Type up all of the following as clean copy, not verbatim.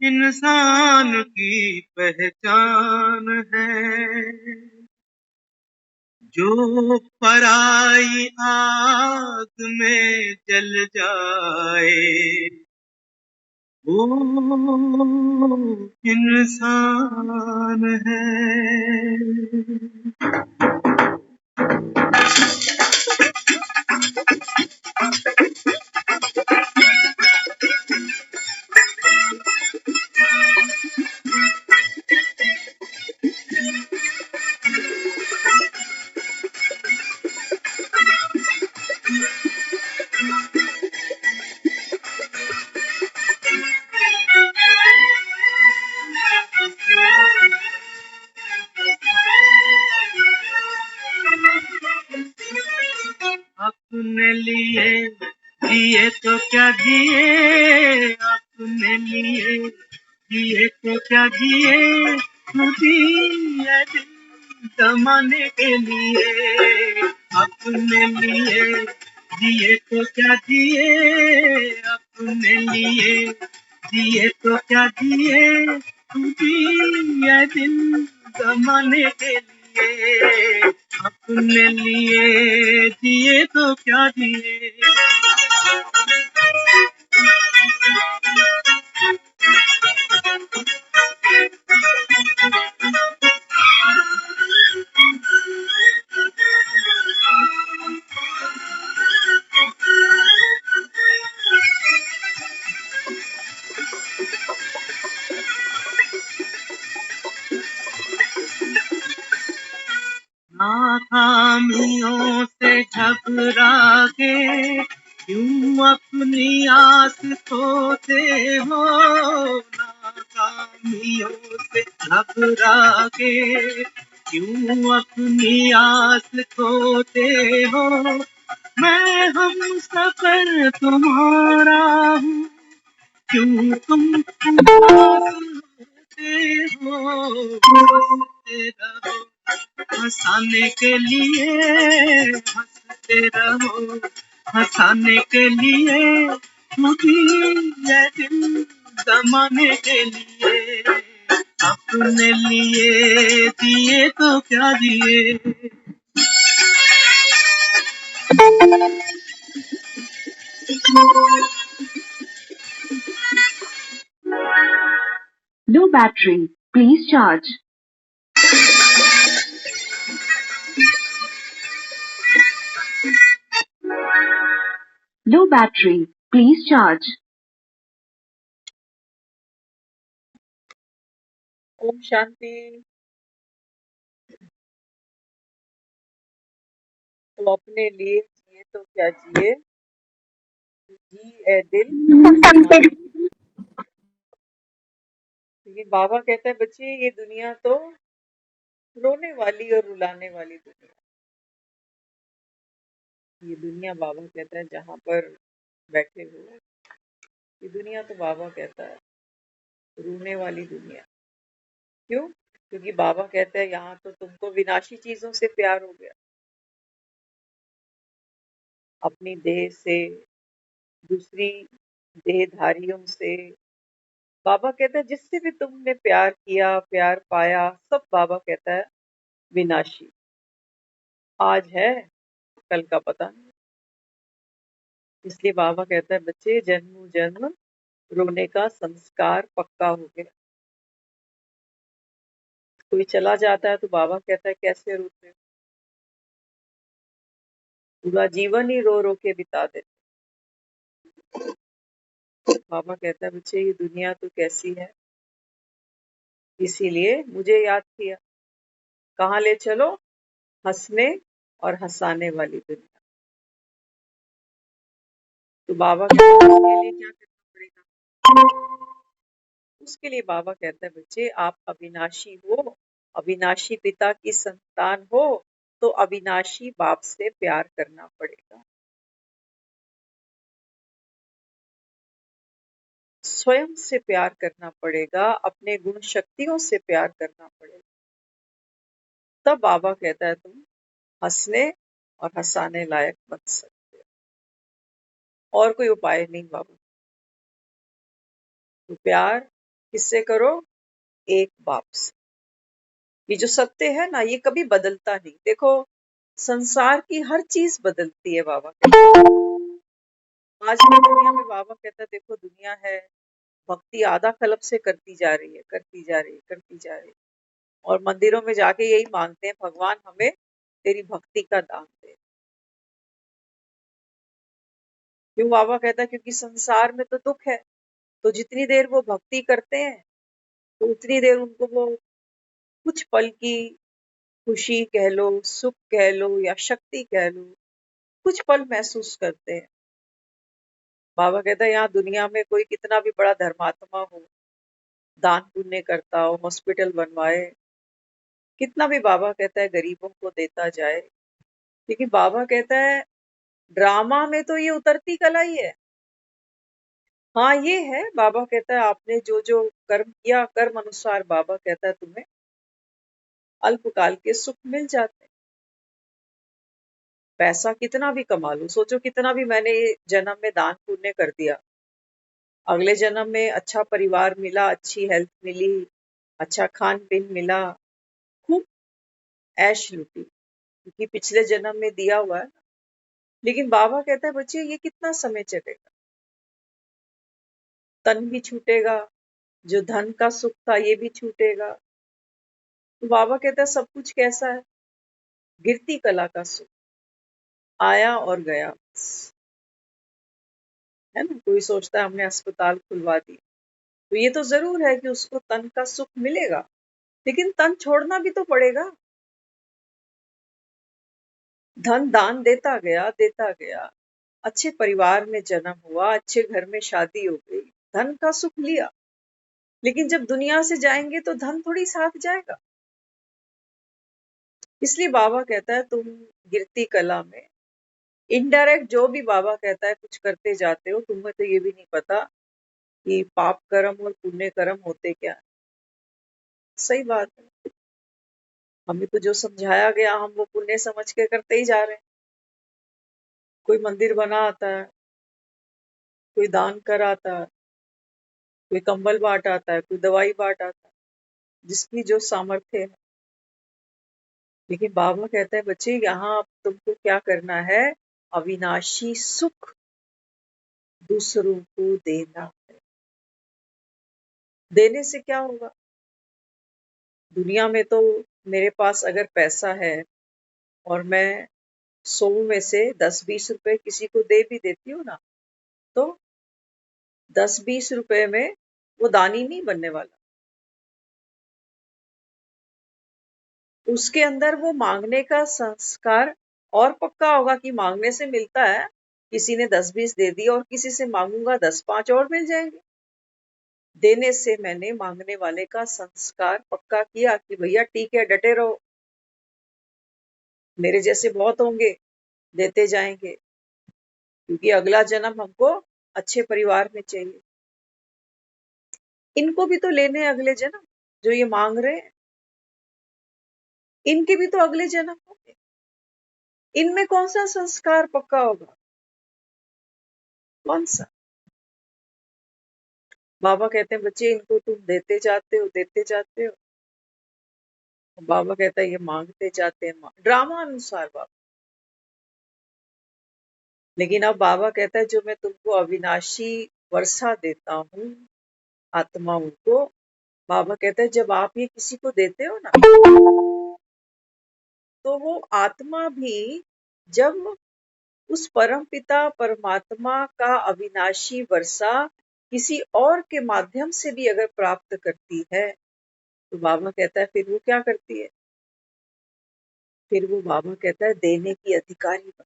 इंसान की पहचान है। जो पराई आग में जल जाए वो इंसान है। अपने लिए जिए तो क्या जिए, अपने लिए जिए तो क्या जिए, जिए दिल जमाने के लिए। अपने लिए जिए तो क्या जिए, अपने लिए जिए तो क्या जिए, जिए दिल जमाने के लिए। अपने लिए जिए तो क्या जिए। नाकामियों से घबरा के क्यों अपनी आस खोते हो। नाकामियों से घबरा के क्यों अपनी आस खोते हो। मैं हम सफर तुम्हारा हूँ, क्यों तुम उदास होते हो। हंसते रहो हंसाने के लिए, हंसते रहो हंसाने के लिए, खुदी है दिल जमाने के लिए। अपने लिए जिए तो क्या जिए। Low battery, please charge. Low battery, please charge. Om Shanti. तो अपने लिए जिए तो क्या जिए, जी ए दिल जमाने। लेकिन बाबा कहता है बच्चे ये दुनिया तो रोने वाली और रुलाने वाली दुनिया। ये दुनिया बाबा कहता है जहाँ पर बैठे हो, ये दुनिया तो बाबा कहता है रोने वाली दुनिया। क्यों? क्योंकि बाबा कहता है यहाँ तो तुमको विनाशी चीजों से प्यार हो गया, अपनी देह से, दूसरी देहधारियों से। बाबा कहता है जिससे भी तुमने प्यार किया, प्यार पाया, सब बाबा कहता है विनाशी। आज है, कल का पता नहीं। इसलिए बाबा कहता है बच्चे जन्म जन्म रोने का संस्कार पक्का हो गया। कोई चला जाता है तो बाबा कहता है कैसे रोते हो, पूरा जीवन ही रो रो के बिता देते। बाबा कहता है बच्चे ये दुनिया तो कैसी है, इसीलिए मुझे याद किया। कहाँ ले चलो, हंसने और हंसाने वाली दुनिया। तो बाबा कहता है उसके लिए क्या करना पड़ेगा। उसके लिए बाबा कहता है बच्चे आप अविनाशी हो, अविनाशी पिता की संतान हो, तो अविनाशी बाप से प्यार करना पड़ेगा। स्वयं से प्यार करना पड़ेगा, अपने गुण शक्तियों से प्यार करना पड़ेगा। तब बाबा कहता है तुम हंसने और हंसाने लायक बन सकते हो। और कोई उपाय नहीं बाबा। तो प्यार किससे करो? एक बाप से। ये जो सत्य है ना, ये कभी बदलता नहीं। देखो, संसार की हर चीज बदलती है बाबा कहते हैं। आज की दुनिया में बाबा कहता है, देखो दुनिया है, भक्ति आधा कल्प से करती जा रही है, करती जा रही है, करती जा रही है, और मंदिरों में जाके यही मांगते हैं, भगवान हमें तेरी भक्ति का दान दे। क्यों बाबा कहता है? क्योंकि संसार में तो दुख है, तो जितनी देर वो भक्ति करते हैं तो उतनी देर उनको वो कुछ पल की खुशी कह लो, सुख कह लो या शक्ति कह लो, कुछ पल महसूस करते हैं। बाबा कहता है यहाँ दुनिया में कोई कितना भी बड़ा धर्मात्मा हो, दान पुण्य करता हो, हॉस्पिटल बनवाए, कितना भी बाबा कहता है गरीबों को देता जाए, लेकिन बाबा कहता है ड्रामा में तो ये उतरती कला ही है। हाँ ये है, बाबा कहता है आपने जो जो कर्म किया, कर्म अनुसार बाबा कहता है तुम्हें अल्पकाल के सुख मिल जाते हैं। पैसा कितना भी कमा लो, सोचो कितना भी मैंने ये जन्म में दान पुण्य कर दिया, अगले जन्म में अच्छा परिवार मिला, अच्छी हेल्थ मिली, अच्छा खान पीन मिला, खूब ऐश लुटी, क्योंकि पिछले जन्म में दिया हुआ है। लेकिन बाबा कहता है बच्चे ये कितना समय चलेगा, तन भी छूटेगा, जो धन का सुख था ये भी छूटेगा। तो बाबा कहता है सब कुछ कैसा है? गिरती कला का सुख, आया और गया, है ना। कोई सोचता है हमने अस्पताल खुलवा दी, तो ये तो जरूर है कि उसको तन का सुख मिलेगा, लेकिन तन छोड़ना भी तो पड़ेगा। धन दान देता गया, देता गया, अच्छे परिवार में जन्म हुआ, अच्छे घर में शादी हो गई, धन का सुख लिया, लेकिन जब दुनिया से जाएंगे तो धन थोड़ी साथ जाएगा। इसलिए बाबा कहता है तुम गिरती कला में इनडायरेक्ट जो भी बाबा कहता है कुछ करते जाते हो, तुम्हें तो ये भी नहीं पता कि पाप कर्म और पुण्य कर्म होते क्या है। सही बात है, हमें तो जो समझाया गया हम वो पुण्य समझ के करते ही जा रहे हैं। कोई मंदिर बना आता है, कोई दान कर आता है, कोई कंबल बांट आता है, कोई दवाई बांट आता है, जिसकी जो सामर्थ्य है। लेकिन बाबा कहता है बच्चे यहाँ अब तुमको क्या करना है? अविनाशी सुख दूसरों को देना है। देने से क्या होगा? दुनिया में तो मेरे पास अगर पैसा है और मैं 100 में से 10-20 रुपए किसी को दे भी देती हूँ ना, तो 10-20 रुपए में वो दानी नहीं बनने वाला। उसके अंदर वो मांगने का संस्कार और पक्का होगा कि मांगने से मिलता है। किसी ने 10-20 दे दिया और किसी से मांगूंगा 10-5 और मिल जाएंगे। देने से मैंने मांगने वाले का संस्कार पक्का किया कि भैया ठीक है, डटे रहो, मेरे जैसे बहुत होंगे, देते जाएंगे, क्योंकि अगला जन्म हमको अच्छे परिवार में चाहिए। इनको भी तो लेने हैं अगले जन्म, जो ये मांग रहे हैं, इनके भी तो अगले जन्म होंगे। इनमें कौन सा संस्कार पक्का होगा? कौन सा? बाबा कहते हैं बच्चे इनको तुम देते जाते हो, देते जाते हो। बाबा कहता है ये मांगते जाते हैं, ड्रामा अनुसार बाबा। लेकिन अब बाबा कहता है जो मैं तुमको अविनाशी वर्षा देता हूँ आत्माओं को, बाबा कहता है जब आप ये किसी को देते हो ना, तो वो आत्मा भी जब उस परम पिता परमात्मा का अविनाशी वर्षा किसी और के माध्यम से भी अगर प्राप्त करती है, तो बाबा कहता है फिर वो क्या करती है? फिर वो बाबा कहता है देने की अधिकारी बन,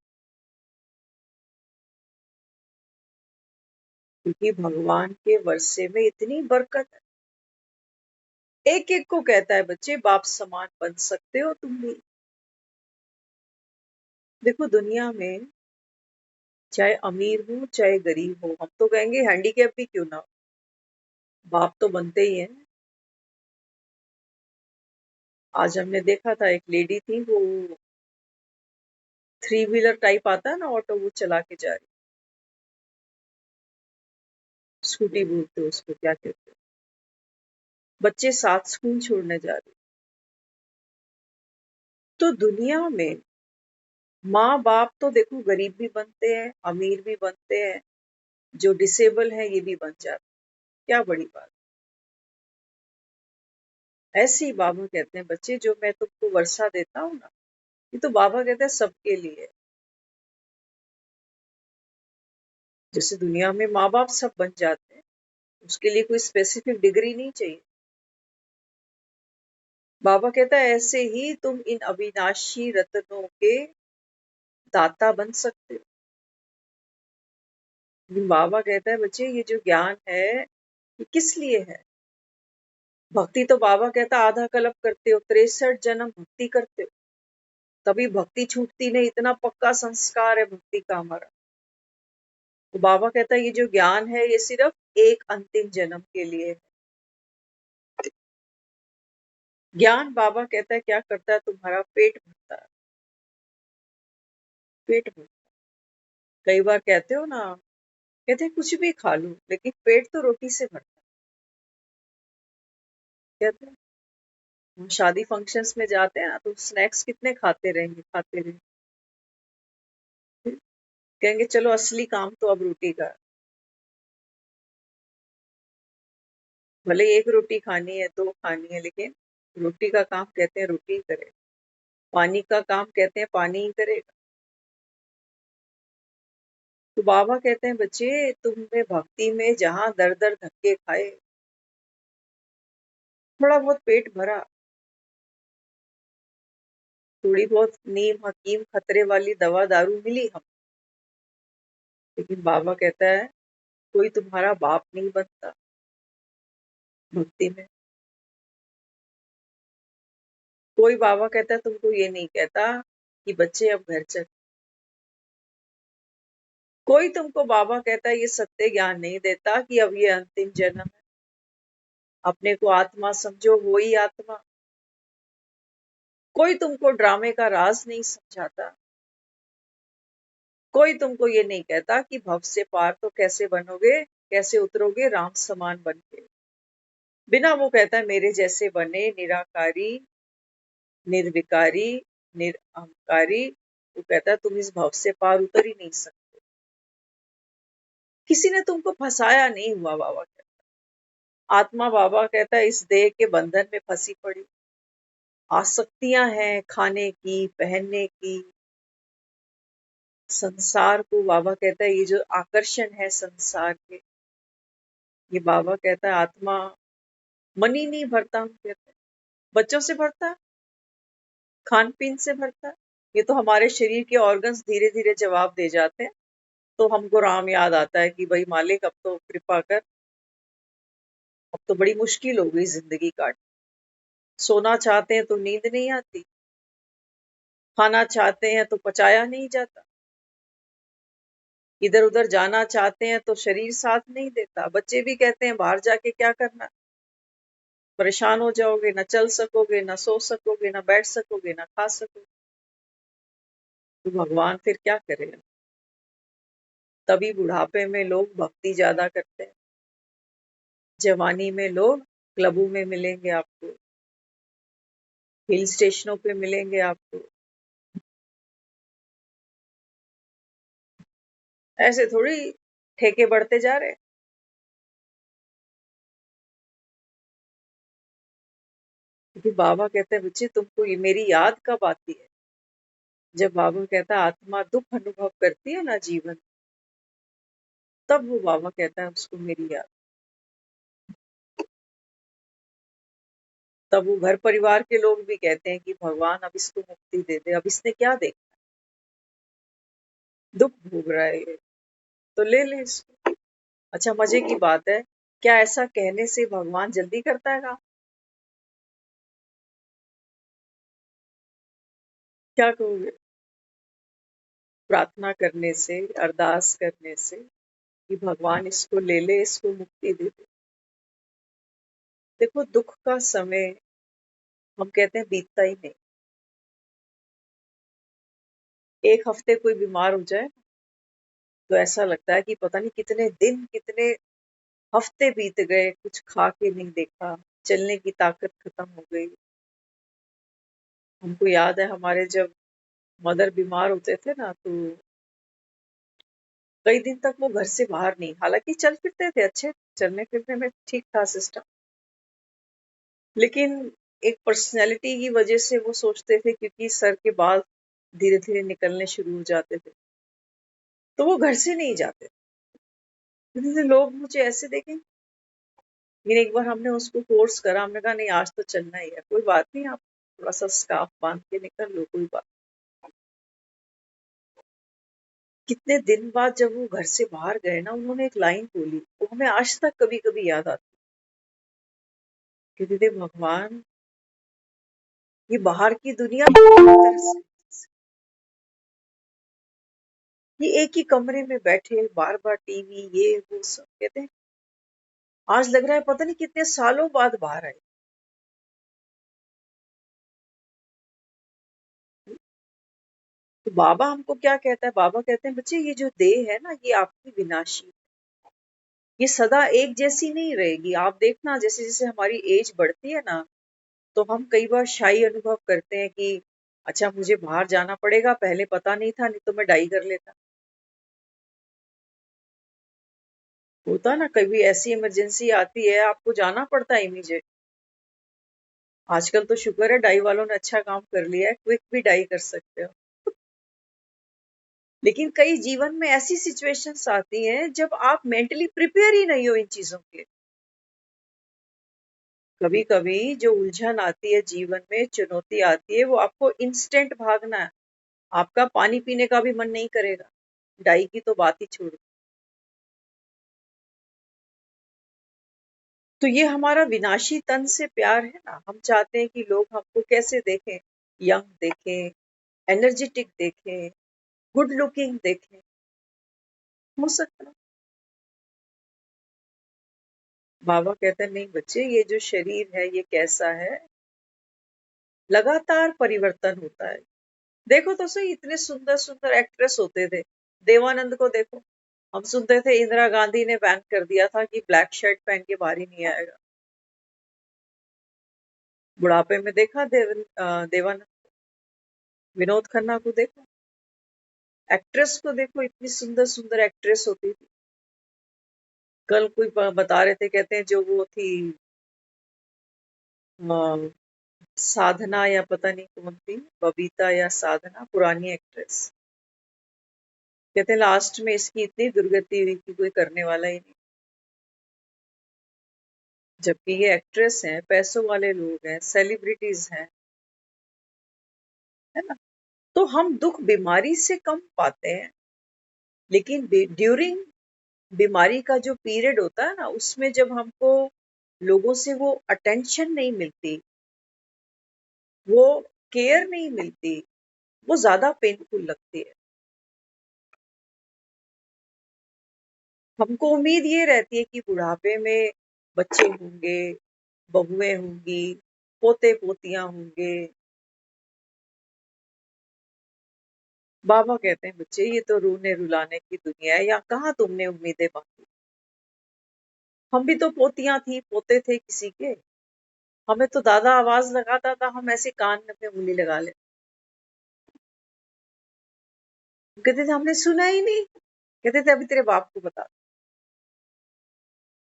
क्योंकि भगवान के वर्षे में इतनी बरकत है। एक एक को कहता है बच्चे बाप समान बन सकते हो तुम भी। देखो दुनिया में चाहे अमीर हो चाहे गरीब हो, हम तो कहेंगे हैंडीकैप भी क्यों ना हो, बाप तो बनते ही हैं। आज हमने देखा था एक लेडी थी, वो 3 व्हीलर टाइप आता है ना ऑटो, वो चला के जा रही, स्कूटी बोलते हो उसको, क्या कहते हो। बच्चे साथ स्कूल छोड़ने जा रहे। तो दुनिया में माँ बाप तो देखो गरीब भी बनते हैं, अमीर भी बनते हैं, जो डिसेबल है ये भी बन जाते हैं। क्या बड़ी बात। ऐसे ही बाबा कहते हैं बच्चे जो मैं तुमको वर्षा देता हूँ ना, ये तो बाबा कहते हैं सबके लिए है। जैसे दुनिया में माँ बाप सब बन जाते हैं, उसके लिए कोई स्पेसिफिक डिग्री नहीं चाहिए। बाबा कहता है ऐसे ही तुम इन अविनाशी रत्नों के दाता बन सकते हो। लेकिन बाबा कहता है बच्चे ये जो ज्ञान है ये किस लिए है। भक्ति तो बाबा कहता है आधा कल्प करते हो, 63 जन्म भक्ति करते हो, तभी भक्ति छूटती नहीं। इतना पक्का संस्कार है भक्ति का हमारा। तो बाबा कहता है ये जो ज्ञान है ये सिर्फ एक अंतिम जन्म के लिए है। ज्ञान बाबा कहता है क्या करता है, तुम्हारा पेट भरता है। पेट भरता है। कई बार कहते हो ना, कहते हैं कुछ भी खा लो लेकिन पेट तो रोटी से भरता है। कहते हैं हम शादी फंक्शंस में जाते हैं ना तो स्नैक्स कितने खाते रहेंगे, खाते रहेंगे। कहेंगे चलो असली काम तो अब रोटी का है। भले एक रोटी खानी है, दो खानी है, लेकिन रोटी का काम कहते हैं रोटी ही करे। पानी का काम कहते हैं पानी ही करेगा। तो बाबा कहते हैं बच्चे तुमने भक्ति में जहां दर दर धक्के खाए, थोड़ा बहुत पेट भरा, थोड़ी बहुत नीम हकीम खतरे वाली दवा दारू मिली हम, लेकिन बाबा कहता है कोई तुम्हारा बाप नहीं बनता भक्ति में। कोई बाबा कहता है तुमको ये नहीं कहता कि बच्चे अब घर चल। कोई तुमको बाबा कहता है ये सत्य ज्ञान नहीं देता कि अब ये अंतिम जन्म है। अपने को आत्मा समझो, वो ही आत्मा। कोई तुमको ड्रामे का राज नहीं समझाता। कोई तुमको ये नहीं कहता कि भव से पार तो कैसे बनोगे, कैसे उतरोगे राम समान बन के। बिना वो कहता है मेरे जैसे बने निराकारी, निर्विकारी, निरअहंकारी। वो कहता है तुम इस भव से पार उतर ही नहीं सकते। किसी ने तुमको फंसाया नहीं हुआ बाबा कहता। आत्मा बाबा कहता है इस देह के बंधन में फंसी पड़ी। आसक्तियां हैं खाने की, पहनने की। संसार को बाबा कहता है ये जो आकर्षण है संसार के, ये बाबा कहता है आत्मा मन ही नहीं भरता। हम कहते हैं बच्चों से भरता है, खान पीन से भरता है। ये तो हमारे शरीर के ऑर्गन्स धीरे धीरे जवाब दे जाते हैं। तो हमको राम याद आता है कि भाई मालिक अब तो कृपा कर, अब तो बड़ी मुश्किल हो गई जिंदगी काट। सोना चाहते हैं तो नींद नहीं आती, खाना चाहते हैं तो पचाया नहीं जाता, इधर उधर जाना चाहते हैं तो शरीर साथ नहीं देता। बच्चे भी कहते हैं बाहर जाके क्या करना, परेशान हो जाओगे, ना चल सकोगे, ना सो सकोगे, ना बैठ सकोगे, ना खा सकोगे। तो भगवान फिर क्या करेगा। तभी बुढ़ापे में लोग भक्ति ज्यादा करते हैं, जवानी में लोग क्लबों में मिलेंगे आपको, हिल स्टेशनों पे मिलेंगे आपको। ऐसे थोड़ी ठेके बढ़ते जा रहे हैं। क्योंकि बाबा कहते हैं बच्चे तुमको ये मेरी याद कब आती है। जब बाबा कहता है आत्मा दुख अनुभव करती है ना जीवन, तब वो बाबा कहता है उसको मेरी याद। तब वो घर परिवार के लोग भी कहते हैं कि भगवान अब इसको मुक्ति दे दे, अब इसने क्या देखा, दुख भोग रहा है ये, तो ले ले इसको। अच्छा मजे की बात है, क्या ऐसा कहने से भगवान जल्दी करता है काम। क्या कहोगे। प्रार्थना करने से, अरदास करने से कि भगवान इसको ले ले, इसको मुक्ति दे दे। देखो दुख का समय हम कहते हैं बीतता ही नहीं। एक हफ्ते कोई बीमार हो जाए तो ऐसा लगता है कि पता नहीं कितने दिन, कितने हफ्ते बीत गए, कुछ खा के नहीं देखा, चलने की ताकत खत्म हो गई। हमको याद है हमारे जब मदर बीमार होते थे ना, तो कई दिन तक वो घर से बाहर नहीं, हालांकि चल फिरते थे, अच्छे चलने फिरने में ठीक था सिस्टम, लेकिन एक पर्सनैलिटी की वजह से वो सोचते थे, क्योंकि सर के बाल धीरे धीरे निकलने शुरू हो जाते थे, तो वो घर से नहीं जाते। तो लोग मुझे ऐसे देखें, लेकिन एक बार हमने उसको फोर्स करा, हमने कहा नहीं आज तो चलना ही है, कोई बात नहीं, आप थोड़ा सा स्कार्फ बांध के निकल लो, कोई बात। कितने दिन बाद जब वो घर से बाहर गए ना, उन्होंने एक लाइन बोली, वो हमें आज तक कभी कभी याद आती, कहते थे भगवान, ये बाहर की दुनिया तरह से, ये एक ही कमरे में बैठे बार बार टीवी ये वो सब, कहते हैं आज लग रहा है पता नहीं कितने सालों बाद बाहर आए। तो बाबा हमको क्या कहता है, बाबा कहते हैं बच्चे ये जो देह है ना, ये आपकी विनाशी है, ये सदा एक जैसी नहीं रहेगी। आप देखना जैसे जैसे हमारी एज बढ़ती है ना, तो हम कई बार शाई अनुभव करते हैं कि अच्छा मुझे बाहर जाना पड़ेगा, पहले पता नहीं था, नहीं तो मैं डाई कर लेता। होता ना, कभी ऐसी इमरजेंसी आती है, आपको जाना पड़ता है इमीडिएट। आजकल तो शुक्र है डाई वालों ने अच्छा काम कर लिया है, क्विक भी डाई कर सकते हो। लेकिन कई जीवन में ऐसी सिचुएशंस आती हैं जब आप मेंटली प्रिपेयर ही नहीं हो इन चीजों के लिए। कभी कभी जो उलझन आती है जीवन में, चुनौती आती है, वो आपको इंस्टेंट भागना है, आपका पानी पीने का भी मन नहीं करेगा, डाई की तो बात ही छोड़। तो ये हमारा विनाशी तन से प्यार है ना, हम चाहते हैं कि लोग हमको कैसे देखें, यंग देखें, एनर्जेटिक देखें, गुड लुकिंग देखें। हो सकता है बाबा कहते हैं नहीं बच्चे, ये जो शरीर है ये कैसा है, लगातार परिवर्तन होता है। देखो तो सही, इतने सुंदर सुंदर एक्ट्रेस होते थे, देवानंद को देखो, हम सुनते थे इंदिरा गांधी ने बैन कर दिया था कि ब्लैक शर्ट पहन के बाहर ही नहीं आएगा। बुढ़ापे में देखा देवानंद, विनोद खन्ना को देखो, एक्ट्रेस को देखो, इतनी सुंदर सुंदर एक्ट्रेस होती थी। कल कोई बता रहे थे, कहते हैं जो वो थी साधना या पता नहीं कौन थी, बबीता या साधना, पुरानी एक्ट्रेस, कहते हैं लास्ट में इसकी इतनी दुर्गति हुई कि कोई करने वाला ही नहीं। जबकि ये एक्ट्रेस हैं, पैसों वाले लोग हैं, सेलिब्रिटीज हैं, है ना। तो हम दुख बीमारी से कम पाते हैं, लेकिन ड्यूरिंग बीमारी का जो पीरियड होता है ना, उसमें जब हमको लोगों से वो अटेंशन नहीं मिलती, वो केयर नहीं मिलती, वो ज्यादा पेनफुल लगती है। हमको उम्मीद ये रहती है कि बुढ़ापे में बच्चे होंगे, बहुएं होंगी, पोते पोतियां होंगे। बाबा कहते हैं बच्चे ये तो रोने रुलाने की दुनिया है, या कहाँ तुमने उम्मीदें बांधी। हम भी तो पोतियां थी, पोते थे किसी के, हमें तो दादा आवाज लगाता था, हम ऐसे कान में उंगली लगा ले, कहते थे हमने सुना ही नहीं, कहते थे अभी तेरे बाप को बता,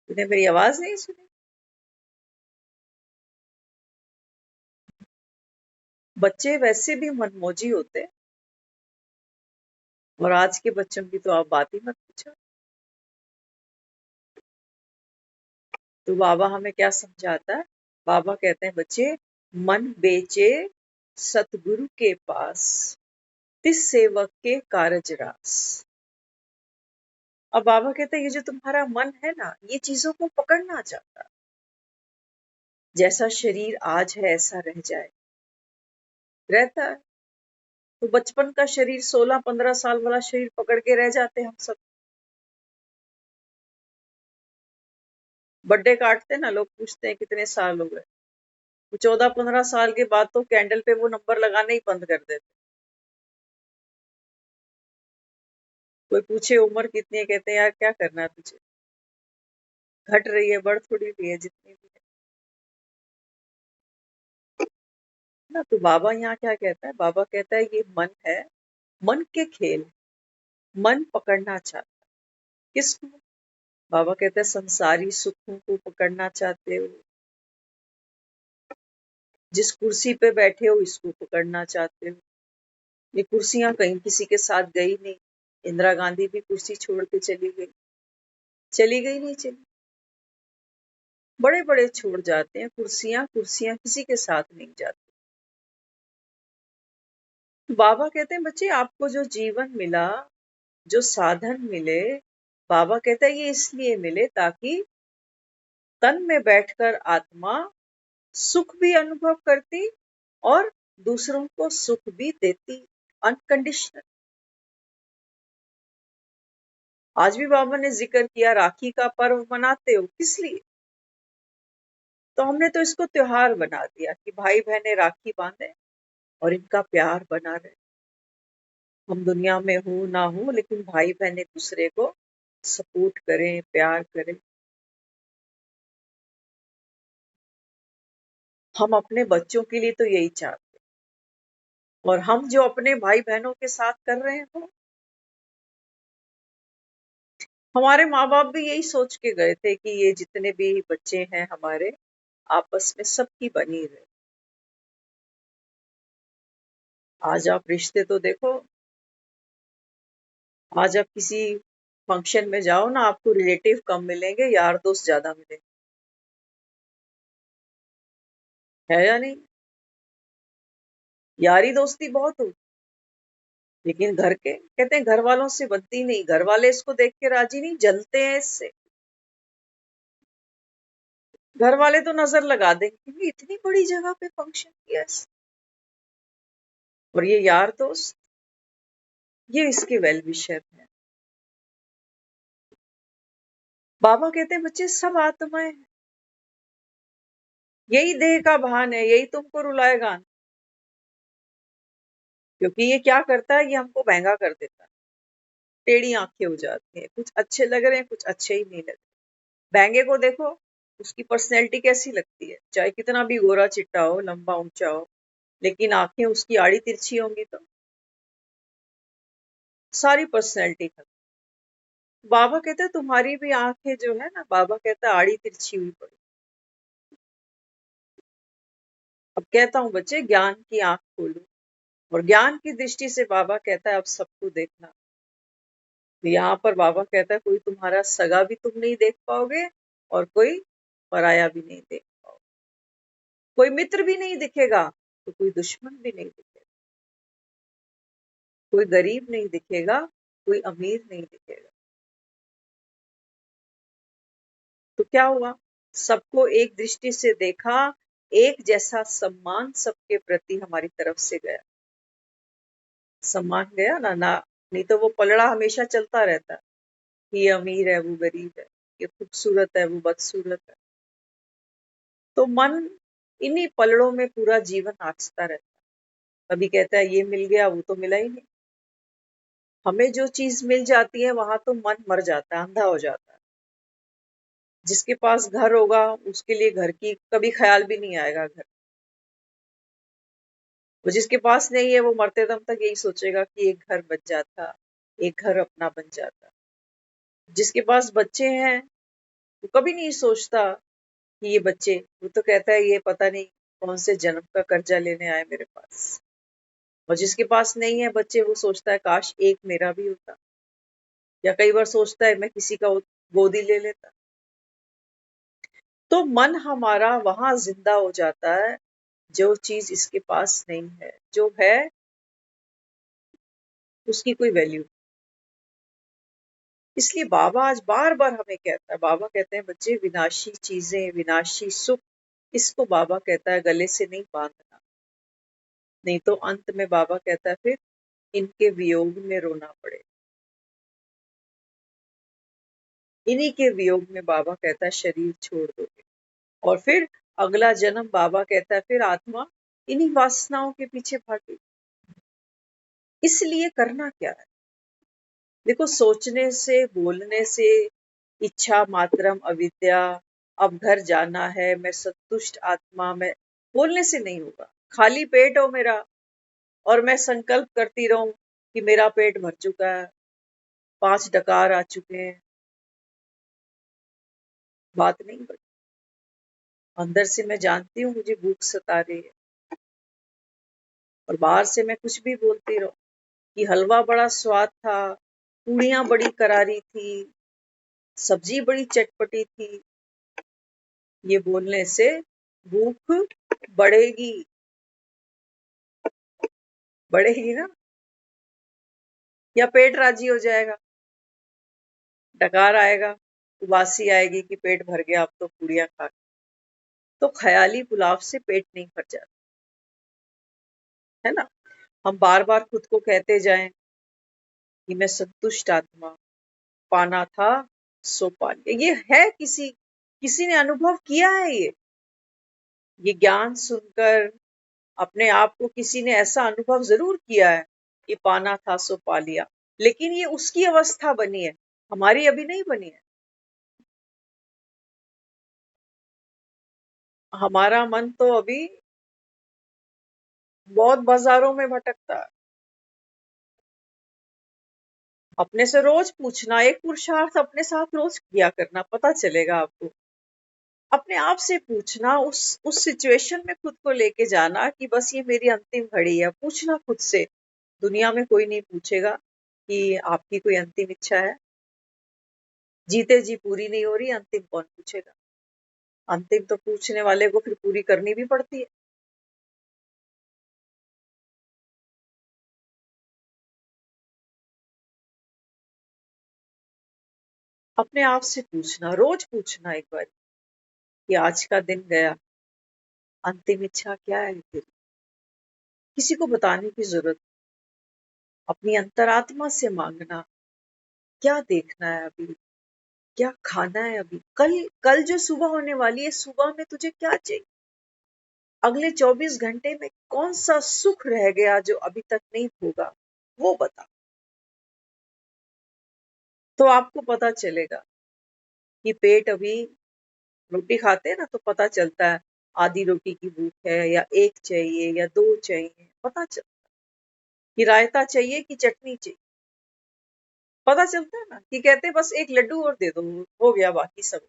तूने मेरी आवाज नहीं सुनी। बच्चे वैसे भी मनमौजी होते हैं, और आज के बच्चों की तो आप बात ही मत पूछो। तो बाबा हमें क्या समझाता है, बाबा कहते हैं बच्चे, मन बेचे सतगुरु के पास, तिस सेवक के कारज रास। अब बाबा कहते हैं ये जो तुम्हारा मन है ना, ये चीजों को पकड़ना चाहता है, जैसा शरीर आज है ऐसा रह जाए, रहता है। तो बचपन का शरीर, 16-15 साल वाला शरीर पकड़ के रह जाते हैं हम सब। बर्थडे काटते ना लोग, पूछते हैं कितने साल हो गए, वो 14-15 साल के बाद तो कैंडल पे वो नंबर लगाने ही बंद कर देते। कोई पूछे उम्र कितनी है, कहते हैं यार क्या करना है तुझे, घट रही है, बढ़ थोड़ी रही है, जितनी भी है ना। तो बाबा यहाँ क्या कहता है, बाबा कहता है ये मन है, मन के खेल, मन पकड़ना चाहता है। किसको? बाबा कहते हैं संसारी सुखों को पकड़ना चाहते हो, जिस कुर्सी पे बैठे हो इसको पकड़ना चाहते हो। ये कुर्सियां कहीं किसी के साथ गई नहीं। इंदिरा गांधी भी कुर्सी छोड़ के चली गई, चली गई नहीं चली। बड़े बड़े छोड़ जाते हैं कुर्सियां, कुर्सियां किसी के साथ नहीं जाती। तो बाबा कहते हैं बच्चे आपको जो जीवन मिला, जो साधन मिले, बाबा कहता है ये इसलिए मिले ताकि तन में बैठकर आत्मा सुख भी अनुभव करती और दूसरों को सुख भी देती, अनकंडीशनल। आज भी बाबा ने जिक्र किया राखी का पर्व मनाते हो, किस लिए? तो हमने तो इसको त्योहार बना दिया कि भाई बहनें राखी बांधे और इनका प्यार बना रहे। हम दुनिया में हो ना हो, लेकिन भाई बहन एक दूसरे को सपोर्ट करें, प्यार करें। हम अपने बच्चों के लिए तो यही चाहते हैं, और हम जो अपने भाई बहनों के साथ कर रहे हैं, तो हमारे माँ बाप भी यही सोच के गए थे कि ये जितने भी बच्चे हैं हमारे, आपस में सबकी बनी रहे। आज आप रिश्ते तो देखो, आज आप किसी फंक्शन में जाओ ना, आपको रिलेटिव कम मिलेंगे, यार दोस्त ज्यादा मिलेंगे, है या नहीं? यारी दोस्ती बहुत हो, लेकिन घर के कहते हैं घर वालों से बनती नहीं। घर वाले इसको देख के राजी नहीं, जलते हैं इससे। घर वाले तो नजर लगा देंगे कि इतनी बड़ी जगह पे फंक्शन किया इसने। और ये यार दोस्त, ये इसके वेल विशर है। बाबा कहते हैं बच्चे सब आत्माएं हैं, यही देह का भान है, यही तुमको रुलाएगा। क्योंकि ये क्या करता है, ये हमको महंगा कर देता है। टेढ़ी आंखें हो जाती हैं, कुछ अच्छे लग रहे हैं, कुछ अच्छे ही नहीं लग रहे। बैंगे को देखो, उसकी पर्सनैलिटी कैसी लगती है, चाहे कितना भी गोरा चिट्टा हो, लंबा ऊंचा हो, लेकिन आंखें उसकी आड़ी तिरछी होंगी तो सारी पर्सनैलिटी खत्म। बाबा कहते हैं तुम्हारी भी आंखें जो है ना, बाबा कहता है आड़ी तिरछी हुई पड़ी। अब कहता हूँ बच्चे ज्ञान की आंख खोलो, और ज्ञान की दृष्टि से बाबा कहता है अब सबको देखना। तो यहाँ पर बाबा कहता है कोई तुम्हारा सगा भी तुम नहीं देख पाओगे, और कोई पराया भी नहीं देख पाओगे। कोई मित्र भी नहीं दिखेगा, तो कोई दुश्मन भी नहीं दिखेगा। कोई गरीब नहीं दिखेगा, कोई अमीर नहीं दिखेगा। तो क्या हुआ, सबको एक दृष्टि से देखा, एक जैसा सम्मान सबके प्रति हमारी तरफ से गया। सम्मान गया ना, नहीं तो वो पलड़ा हमेशा चलता रहता है, ये अमीर है वो गरीब है, ये खूबसूरत है वो बदसूरत है। तो मन इन्हीं पलड़ों में पूरा जीवन नाचता रहता है। कभी कहता है ये मिल गया, वो तो मिला ही नहीं। हमें जो चीज मिल जाती है वहां तो मन मर जाता है, अंधा हो जाता है। जिसके पास घर होगा उसके लिए घर की कभी ख्याल भी नहीं आएगा घर। वो जिसके पास नहीं है वो मरते दम तक यही सोचेगा कि एक घर बच जाता, एक घर अपना बन जाता। जिसके पास बच्चे हैं वो कभी नहीं सोचता कि ये बच्चे, वो तो कहता है ये पता नहीं कौन से जन्म का कर्जा लेने आए मेरे पास। और जिसके पास नहीं है बच्चे, वो सोचता है काश एक मेरा भी होता, या कई बार सोचता है मैं किसी का गोदी ले लेता। तो मन हमारा वहां जिंदा हो जाता है जो चीज इसके पास नहीं है। जो है उसकी कोई वैल्यू। इसलिए बाबा आज बार बार हमें कहता है, बाबा कहते हैं बच्चे विनाशी चीजें, विनाशी सुख, इसको बाबा कहता है गले से नहीं बांधना, नहीं तो अंत में बाबा कहता है फिर इनके वियोग में रोना पड़े। इन्हीं के वियोग में बाबा कहता है शरीर छोड़ दोगे, और फिर अगला जन्म बाबा कहता है फिर आत्मा इन्हीं वासनाओं के पीछे भागेगी। इसलिए करना क्या है? देखो सोचने से, बोलने से, इच्छा मात्रम अविद्या, अब घर जाना है, मैं संतुष्ट आत्मा में, बोलने से नहीं होगा। खाली पेट हो मेरा और मैं संकल्प करती रहूं कि मेरा पेट भर चुका है, 5 डकार आ चुके हैं, बात नहीं बढ़ी। अंदर से मैं जानती हूँ मुझे भूख सता रही है, और बाहर से मैं कुछ भी बोलती रहूं कि हलवा बड़ा स्वाद था, पूड़ियां बड़ी करारी थी, सब्जी बड़ी चटपटी थी, ये बोलने से भूख बढ़ेगी, बढ़ेगी ना, या पेट राजी हो जाएगा, डकार आएगा, उबासी आएगी कि पेट भर गया अब तो पूड़ियां खा के। तो ख्याली पुलाव से पेट नहीं भर जाता, है ना। हम बार बार खुद को कहते जाएं कि मैं संतुष्ट आत्मा, पाना था सो पा लिया। ये है, किसी ने अनुभव किया है, ये ज्ञान सुनकर अपने आप को किसी ने ऐसा अनुभव जरूर किया है कि पाना था सो पा लिया, लेकिन ये उसकी अवस्था बनी है, हमारी अभी नहीं बनी है। हमारा मन तो अभी बहुत बाजारों में भटकता है। अपने से रोज पूछना, एक पुरुषार्थ अपने साथ रोज किया करना, पता चलेगा आपको। अपने आप से पूछना, उस सिचुएशन में खुद को लेके जाना कि बस ये मेरी अंतिम घड़ी है। पूछना खुद से, दुनिया में कोई नहीं पूछेगा कि आपकी कोई अंतिम इच्छा है। जीते जी पूरी नहीं हो रही, अंतिम कौन पूछेगा। अंतिम तो पूछने वाले को फिर पूरी करनी भी पड़ती है। अपने आप से पूछना, रोज पूछना एक बार कि आज का दिन गया, अंतिम इच्छा क्या है तेरी। किसी को बताने की जरूरत, अपनी अंतरात्मा से मांगना, क्या देखना है अभी, क्या खाना है अभी, कल कल जो सुबह होने वाली है, सुबह में तुझे क्या चाहिए, अगले 24 घंटे में कौन सा सुख रह गया जो अभी तक नहीं होगा, वो बता। तो आपको पता चलेगा कि पेट अभी, रोटी खाते हैं ना तो पता चलता है आधी रोटी की भूख है, या एक चाहिए या दो चाहिए, पता चलता है कि रायता चाहिए कि चटनी चाहिए, पता चलता है ना, कि कहते हैं बस एक लड्डू और दे दो, हो गया बाकी सब।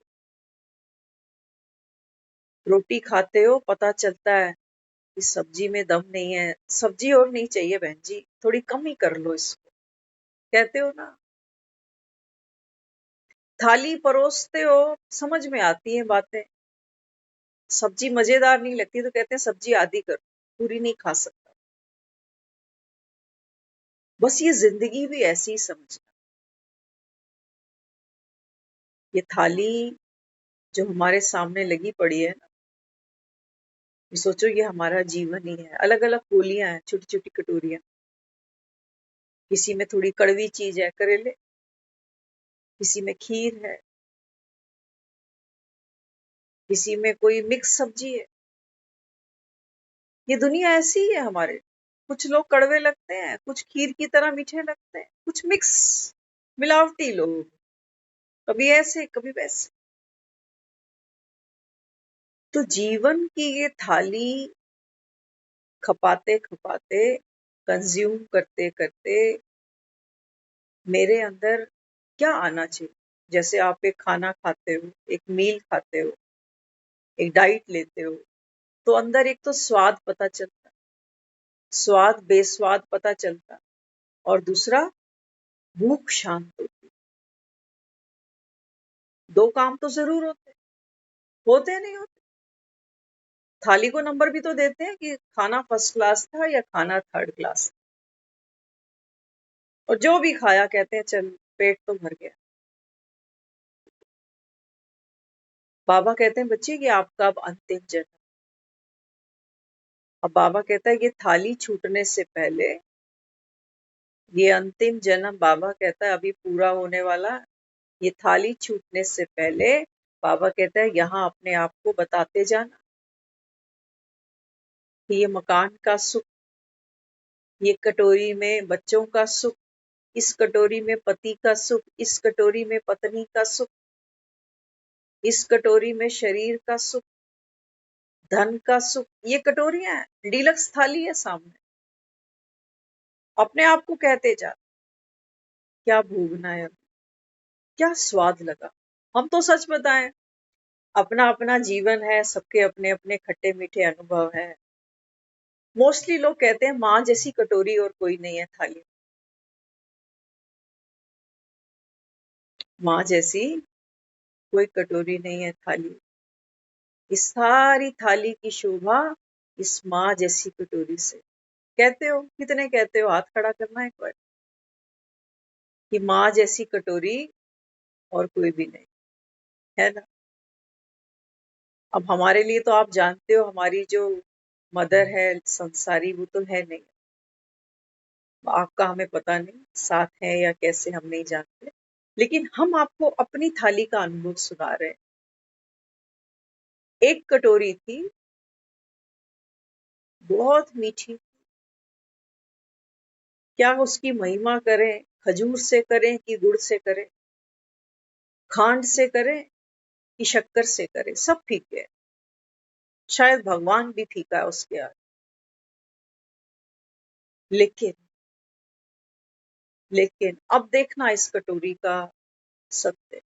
रोटी खाते हो पता चलता है कि सब्जी में दम नहीं है, सब्जी और नहीं चाहिए बहन जी, थोड़ी कम ही कर लो इसको, कहते हो ना। थाली परोसते हो, समझ में आती है बातें, सब्जी मजेदार नहीं लगती तो कहते हैं सब्जी आधी कर, पूरी नहीं खा सकता। बस ये जिंदगी भी ऐसी ही समझना। ये थाली जो हमारे सामने लगी पड़ी है ना, ये सोचो ये हमारा जीवन ही है। अलग अलग कोलियां हैं, छोटी छोटी कटोरियां, किसी में थोड़ी कड़वी चीज है, करेले, किसी में खीर है, किसी में कोई मिक्स सब्जी है। ये दुनिया ऐसी ही है हमारे, कुछ लोग कड़वे लगते हैं, कुछ खीर की तरह मीठे लगते हैं, कुछ मिक्स, मिलावटी लोग, कभी ऐसे कभी वैसे। तो जीवन की ये थाली खपाते खपाते, कंज्यूम करते करते मेरे अंदर क्या आना चाहिए। जैसे आप एक खाना खाते हो, एक मील खाते हो, एक डाइट लेते हो, तो अंदर एक तो स्वाद पता चलता है, स्वाद बेस्वाद पता चलता है, और दूसरा भूख शांत होती है। दो काम तो जरूर होते नहीं होते। थाली को नंबर भी तो देते हैं कि खाना फर्स्ट क्लास था या खाना थर्ड क्लास, और जो भी खाया कहते हैं चल पेट तो भर गया। बाबा कहते हैं बच्चे कि आपका अब अंतिम जन्म। अब बाबा कहता है ये थाली छूटने से पहले, ये अंतिम जन्म बाबा कहता है अभी पूरा होने वाला, ये थाली छूटने से पहले बाबा कहता है यहाँ अपने आप को बताते जाना कि ये मकान का सुख, ये कटोरी में बच्चों का सुख, इस कटोरी में पति का सुख, इस कटोरी में पत्नी का सुख, इस कटोरी में शरीर का सुख, धन का सुख, ये कटोरियां हैं, डीलक्स थाली है सामने। अपने आप को कहते जा, क्या भोगना है, क्या स्वाद लगा। हम तो सच बताएं, अपना अपना जीवन है, सबके अपने अपने खट्टे मीठे अनुभव है। मोस्टली लोग कहते हैं माँ जैसी कटोरी और कोई नहीं है थाली। माँ जैसी कोई कटोरी नहीं है थाली। इस सारी थाली की शोभा इस माँ जैसी कटोरी से। कहते हो, कितने कहते हो? हाथ खड़ा करना एक बार, कि माँ जैसी कटोरी और कोई भी नहीं है ना। अब हमारे लिए तो आप जानते हो, हमारी जो मदर है संसारी, वो तो है नहीं। आपका हमें पता नहीं साथ है या कैसे, हम नहीं जानते। लेकिन हम आपको अपनी थाली का अनुभव सुना रहे हैं। एक कटोरी थी, बहुत मीठी। क्या उसकी महिमा करें, खजूर से करें कि गुड़ से करें, खांड से करें कि शक्कर से करें, सब फीके है। शायद भगवान भी फीका है उसके आगे। लेकिन लेकिन अब देखना इस कटोरी का सत्य।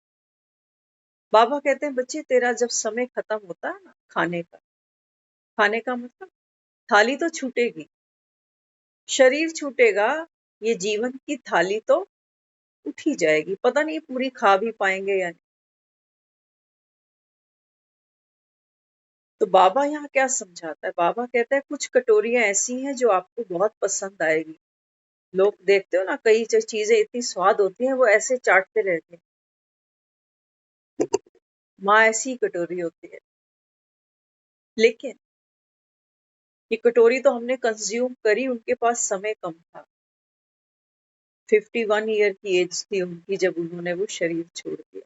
बाबा कहते हैं, बच्चे तेरा जब समय खत्म होता है ना खाने का मतलब थाली तो छूटेगी, शरीर छूटेगा, ये जीवन की थाली तो उठ ही जाएगी। पता नहीं पूरी खा भी पाएंगे या नहीं। तो बाबा यहाँ क्या समझाता है? बाबा कहता है कुछ कटोरियां ऐसी हैं जो आपको बहुत पसंद आएगी। लोग देखते हो ना, कई जो चीजें इतनी स्वाद होती हैं वो ऐसे चाटते रहते हैं। माँ ऐसी कटोरी होती है। लेकिन ये कटोरी तो हमने कंज्यूम करी, उनके पास समय कम था। 51 ईयर की एज थी उनकी जब उन्होंने वो शरीर छोड़ दिया।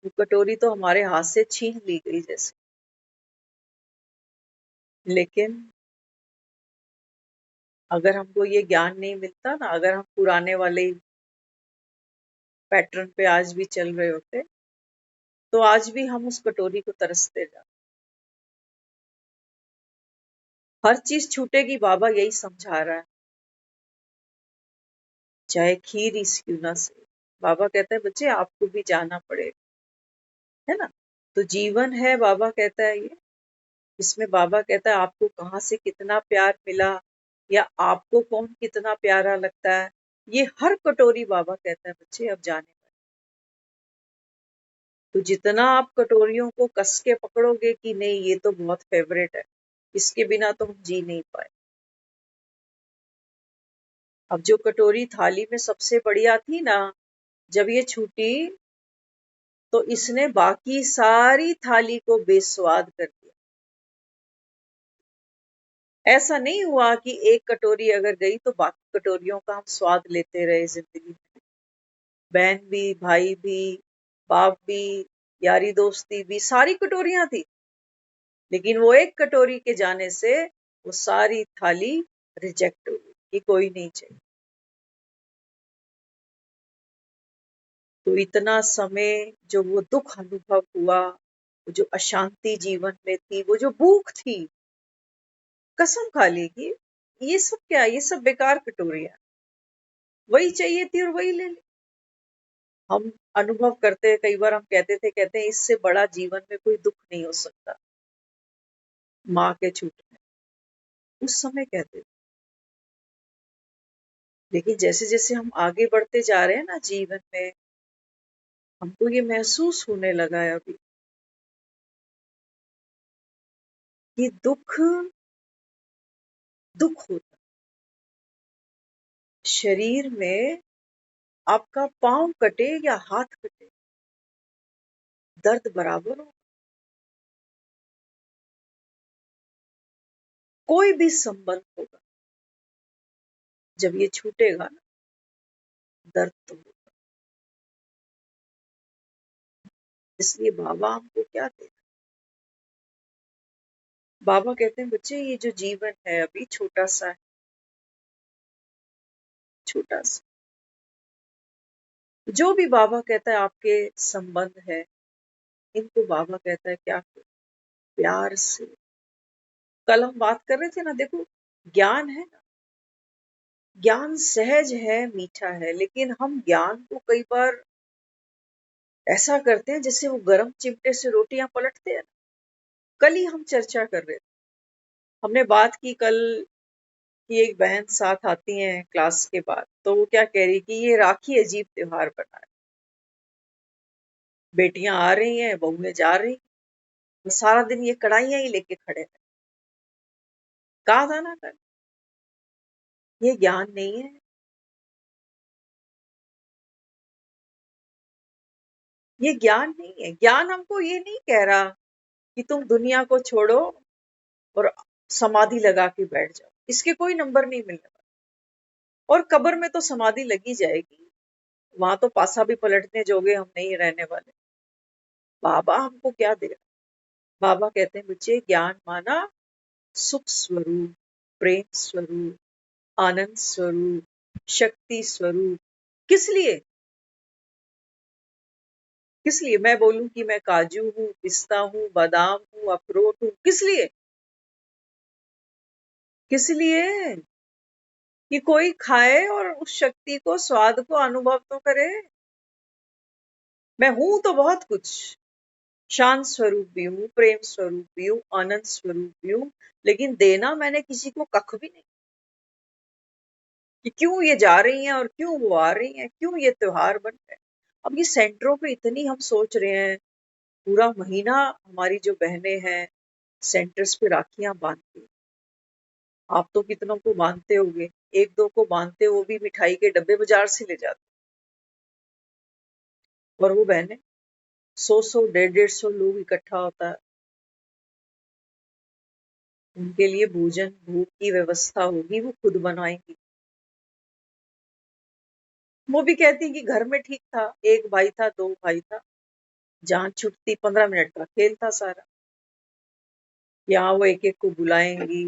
वो कटोरी तो हमारे हाथ से छीन ली गई जैसे। लेकिन अगर हमको ये ज्ञान नहीं मिलता ना, अगर हम पुराने वाले पैटर्न पे आज भी चल रहे होते, तो आज भी हम उस कटोरी को तरसते जाते। हर चीज छूटेगी, बाबा यही समझा रहा है, चाहे खीर इस क्यों ना से। बाबा कहता है बच्चे आपको भी जाना पड़ेगा, है ना। तो जीवन है, बाबा कहता है ये, इसमें बाबा कहता है आपको कहाँ से कितना प्यार मिला, या आपको कौन कितना प्यारा लगता है, ये हर कटोरी बाबा कहता है बच्चे अब जाने का। तो जितना आप कटोरियों को कस के पकड़ोगे कि नहीं ये तो बहुत फेवरेट है, इसके बिना तो हम जी नहीं पाए। अब जो कटोरी थाली में सबसे बढ़िया थी ना, जब ये छूटी तो इसने बाकी सारी थाली को बेस्वाद कर दिया। ऐसा नहीं हुआ कि एक कटोरी अगर गई तो बाकी कटोरियों का हम स्वाद लेते रहे जिंदगी में। बहन भी, भाई भी, बाप भी, यारी दोस्ती भी, सारी कटोरियां थी। लेकिन वो एक कटोरी के जाने से वो सारी थाली रिजेक्ट हो गई कि कोई नहीं चाहिए। तो इतना समय जो वो दुख अनुभव हुआ, वो जो अशांति जीवन में थी, वो जो भूख थी, कसम खा ली कि ये सब क्या, ये सब बेकार कटोरियां, वही चाहिए थी और वही ले ली। हम अनुभव करते हैं, कई बार हम कहते हैं इससे बड़ा जीवन में कोई दुख नहीं हो सकता, माँ के छूटने। उस समय कहते थे। लेकिन जैसे जैसे हम आगे बढ़ते जा रहे हैं ना जीवन में, हमको ये महसूस होने लगा है अभी कि दुख दुख होता है। शरीर में आपका पांव कटे या हाथ कटे, दर्द बराबर हो। कोई भी संबंध होगा, जब ये छूटेगा ना, दर्द तो होगा। इसलिए बाबा हमको क्या कहते, बाबा कहते हैं बच्चे ये जो जीवन है अभी छोटा सा है, छोटा सा। जो भी बाबा कहता है आपके संबंध है, इनको बाबा कहता है क्या करो? प्यार से। कल हम बात कर रहे थे ना, देखो ज्ञान है ना, ज्ञान सहज है, मीठा है, लेकिन हम ज्ञान को कई बार ऐसा करते हैं जैसे वो गरम चिमटे से रोटियां पलटते हैं। कल ही हम चर्चा कर रहे थे, हमने बात की कल कि एक बहन साथ आती हैं क्लास के बाद, तो वो क्या कह रही कि ये राखी अजीब त्योहार बना है, बेटियां आ रही हैं, बहुएं जा रही हैं, तो सारा दिन ये कढ़ाइयां ही लेके खड़े हैं। कहा था ना कल, ये ज्ञान नहीं है, ये ज्ञान नहीं है। ज्ञान हमको ये नहीं कह रहा कि तुम दुनिया को छोड़ो और समाधि लगा के बैठ जाओ, इसके कोई नंबर नहीं मिलने वाला। और कब्र में तो समाधि लगी जाएगी, वहां तो पासा भी पलटने जोगे हम नहीं रहने वाले। बाबा हमको क्या दे रहा? बाबा कहते हैं बच्चे, ज्ञान माना सुख स्वरूप, प्रेम स्वरूप, आनंद स्वरूप, शक्ति स्वरूप। किस लिए? किस लिए मैं बोलूं कि मैं काजू हूँ, पिस्ता हूँ, बादाम हूँ, अखरोट हूँ? किस लिए? किस लिए कि कोई खाए और उस शक्ति को, स्वाद को अनुभव तो करे। मैं हूं तो बहुत कुछ, शांत स्वरूप भी हूँ, प्रेम स्वरूप भी हूँ, आनंद स्वरूप भी हूँ, लेकिन देना मैंने किसी को कख भी नहीं। कि क्यों ये जा रही हैं और क्यों वो आ रही हैं, क्यों ये त्योहार बन रहे हैं। अब ये सेंटरों पे इतनी हम सोच रहे हैं, पूरा महीना हमारी जो बहनें हैं सेंटर्स पे राखियां बांधती हैं। आप तो कितनों को बांधते होगे, एक दो को बांधते, वो भी मिठाई के डब्बे बाजार से ले जाते। और वो बहनें 100 150 लोग इकट्ठा होता है, उनके लिए भोजन भूख की व्यवस्था होगी, वो खुद बनाएंगी। वो भी कहती कि घर में ठीक था, एक भाई था, दो भाई था, जहां छुट्टी 15 मिनट का खेल था सारा। यहाँ वो एक एक को बुलाएंगी,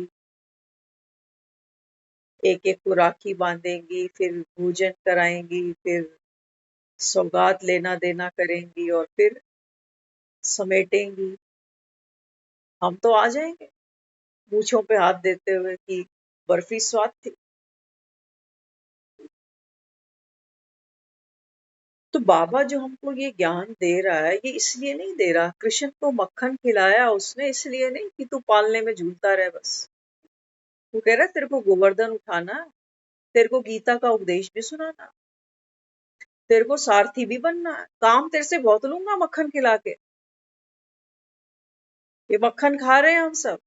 एक एक को राखी बांधेंगी, फिर भोजन कराएंगी, फिर सौगात लेना देना करेंगी और फिर समेटेंगी। हम तो आ जाएंगे मूंछों पे हाथ देते हुए कि बर्फी स्वाद थी। तो बाबा जो हमको ये ज्ञान दे रहा है, ये इसलिए नहीं दे रहा, कृष्ण को मक्खन खिलाया उसने इसलिए नहीं कि तू पालने में झूलता रहे बस। वो कह रहा है तेरे को गोवर्धन उठाना, तेरे को गीता का उपदेश भी सुनाना, तेरे को सारथी भी बनना है, काम तेरे से बहुत लूंगा मक्खन खिला के। ये मक्खन खा रहे हैं हम सब,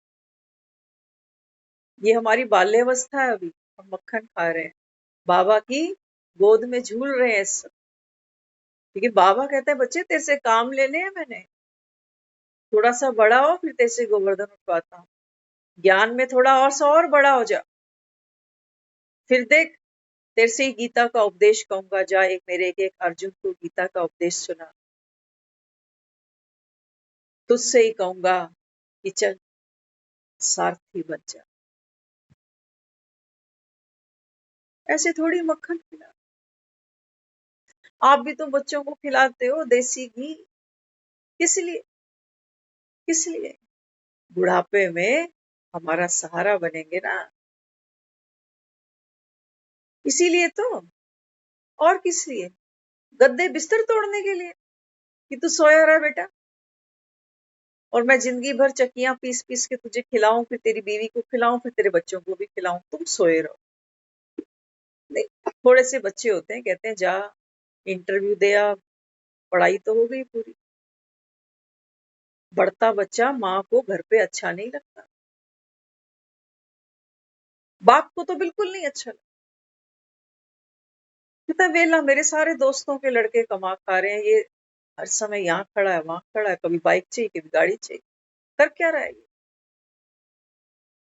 ये हमारी बाल्यावस्था है, अभी हम मक्खन खा रहे हैं, बाबा की गोद में झूल रहे हैं सब। लेकिन बाबा कहते हैं बच्चे तेरे से काम लेने हैं मैंने, थोड़ा सा बड़ा हो फिर तेरे से गोवर्धन उठवाता हूँ, ज्ञान में थोड़ा और सा और बड़ा हो जा, फिर देख तेरे से ही गीता का उपदेश कहूंगा, जा एक मेरे एक अर्जुन को गीता का उपदेश सुना, तुझसे ही कहूंगा कि चल सारथी बन जा। ऐसे थोड़ी मक्खन खिला, आप भी तो बच्चों को खिलाते हो देसी घी, किस लिए? किस लिए? बुढ़ापे में हमारा सहारा बनेंगे ना, इसीलिए तो। और किस लिए? गद्दे बिस्तर तोड़ने के लिए कि तू सोया रहा बेटा, और मैं जिंदगी भर चक्कियां पीस पीस के तुझे खिलाऊं, फिर तेरी बीवी को खिलाऊं, फिर तेरे बच्चों को भी खिलाऊं, तुम सोए रहो। नहीं, थोड़े से बच्चे होते हैं कहते हैं जा इंटरव्यू दे आ, पढ़ाई तो हो गई पूरी। बढ़ता बच्चा माँ को घर पे अच्छा नहीं लगता, बाप को तो बिल्कुल नहीं अच्छा लगता। कहता है वेला मेरे सारे दोस्तों के लड़के कमा खा रहे हैं, ये हर समय यहाँ खड़ा है वहां खड़ा है, कभी बाइक चाहिए कभी गाड़ी चाहिए, कर क्या रहा है ये?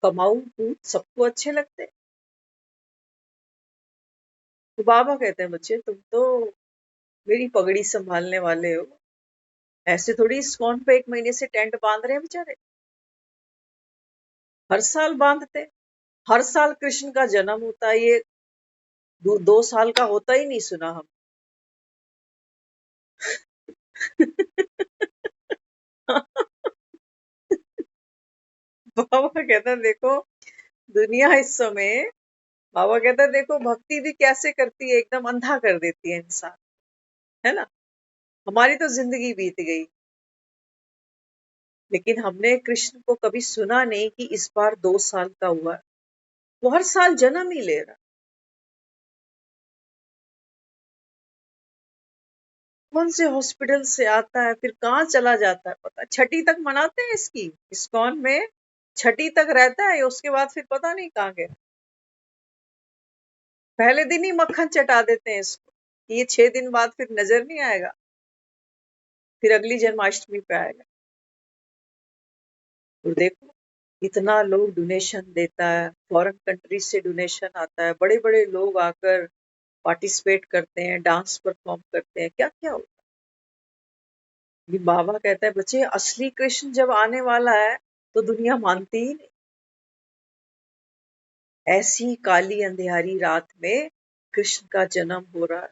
कमाऊ पूत सबको अच्छे लगते हैं। तो बाबा कहते हैं बच्चे तुम तो मेरी पगड़ी संभालने वाले हो, ऐसे थोड़ी इस्कॉन पे 1 महीने से टेंट बांध रहे हैं बेचारे, हर साल बांधते, हर साल कृष्ण का जन्म होता है, ये 2 साल का होता ही नहीं सुना हम। बाबा कहता है देखो दुनिया इस समय, बाबा कहता है देखो भक्ति भी कैसे करती है, एकदम अंधा कर देती है इंसान, है ना। हमारी तो जिंदगी बीत गई, लेकिन हमने कृष्ण को कभी सुना नहीं कि इस बार 2 साल का हुआ है। वो हर साल जन्म ही ले रहा, कौन से हॉस्पिटल से आता है फिर कहाँ चला जाता है, पता छठी तक मनाते हैं इसकी, इस्कॉन में छठी तक रहता है, उसके बाद फिर पता नहीं कहाँ गया। पहले दिन ही मक्खन चटा देते हैं इसको, ये 6 दिन बाद फिर नजर नहीं आएगा, फिर अगली जन्माष्टमी पे आएगा। और देखो इतना लोग डोनेशन देता है, फॉरेन कंट्री से डोनेशन आता है, बड़े बड़े लोग आकर पार्टिसिपेट करते हैं, डांस परफॉर्म करते हैं, क्या क्या होता है। ये बाबा कहता है बच्चे असली कृष्ण जब आने वाला है तो दुनिया मानती ही नहीं। ऐसी काली अंधियारी रात में कृष्ण का जन्म हो रहा है,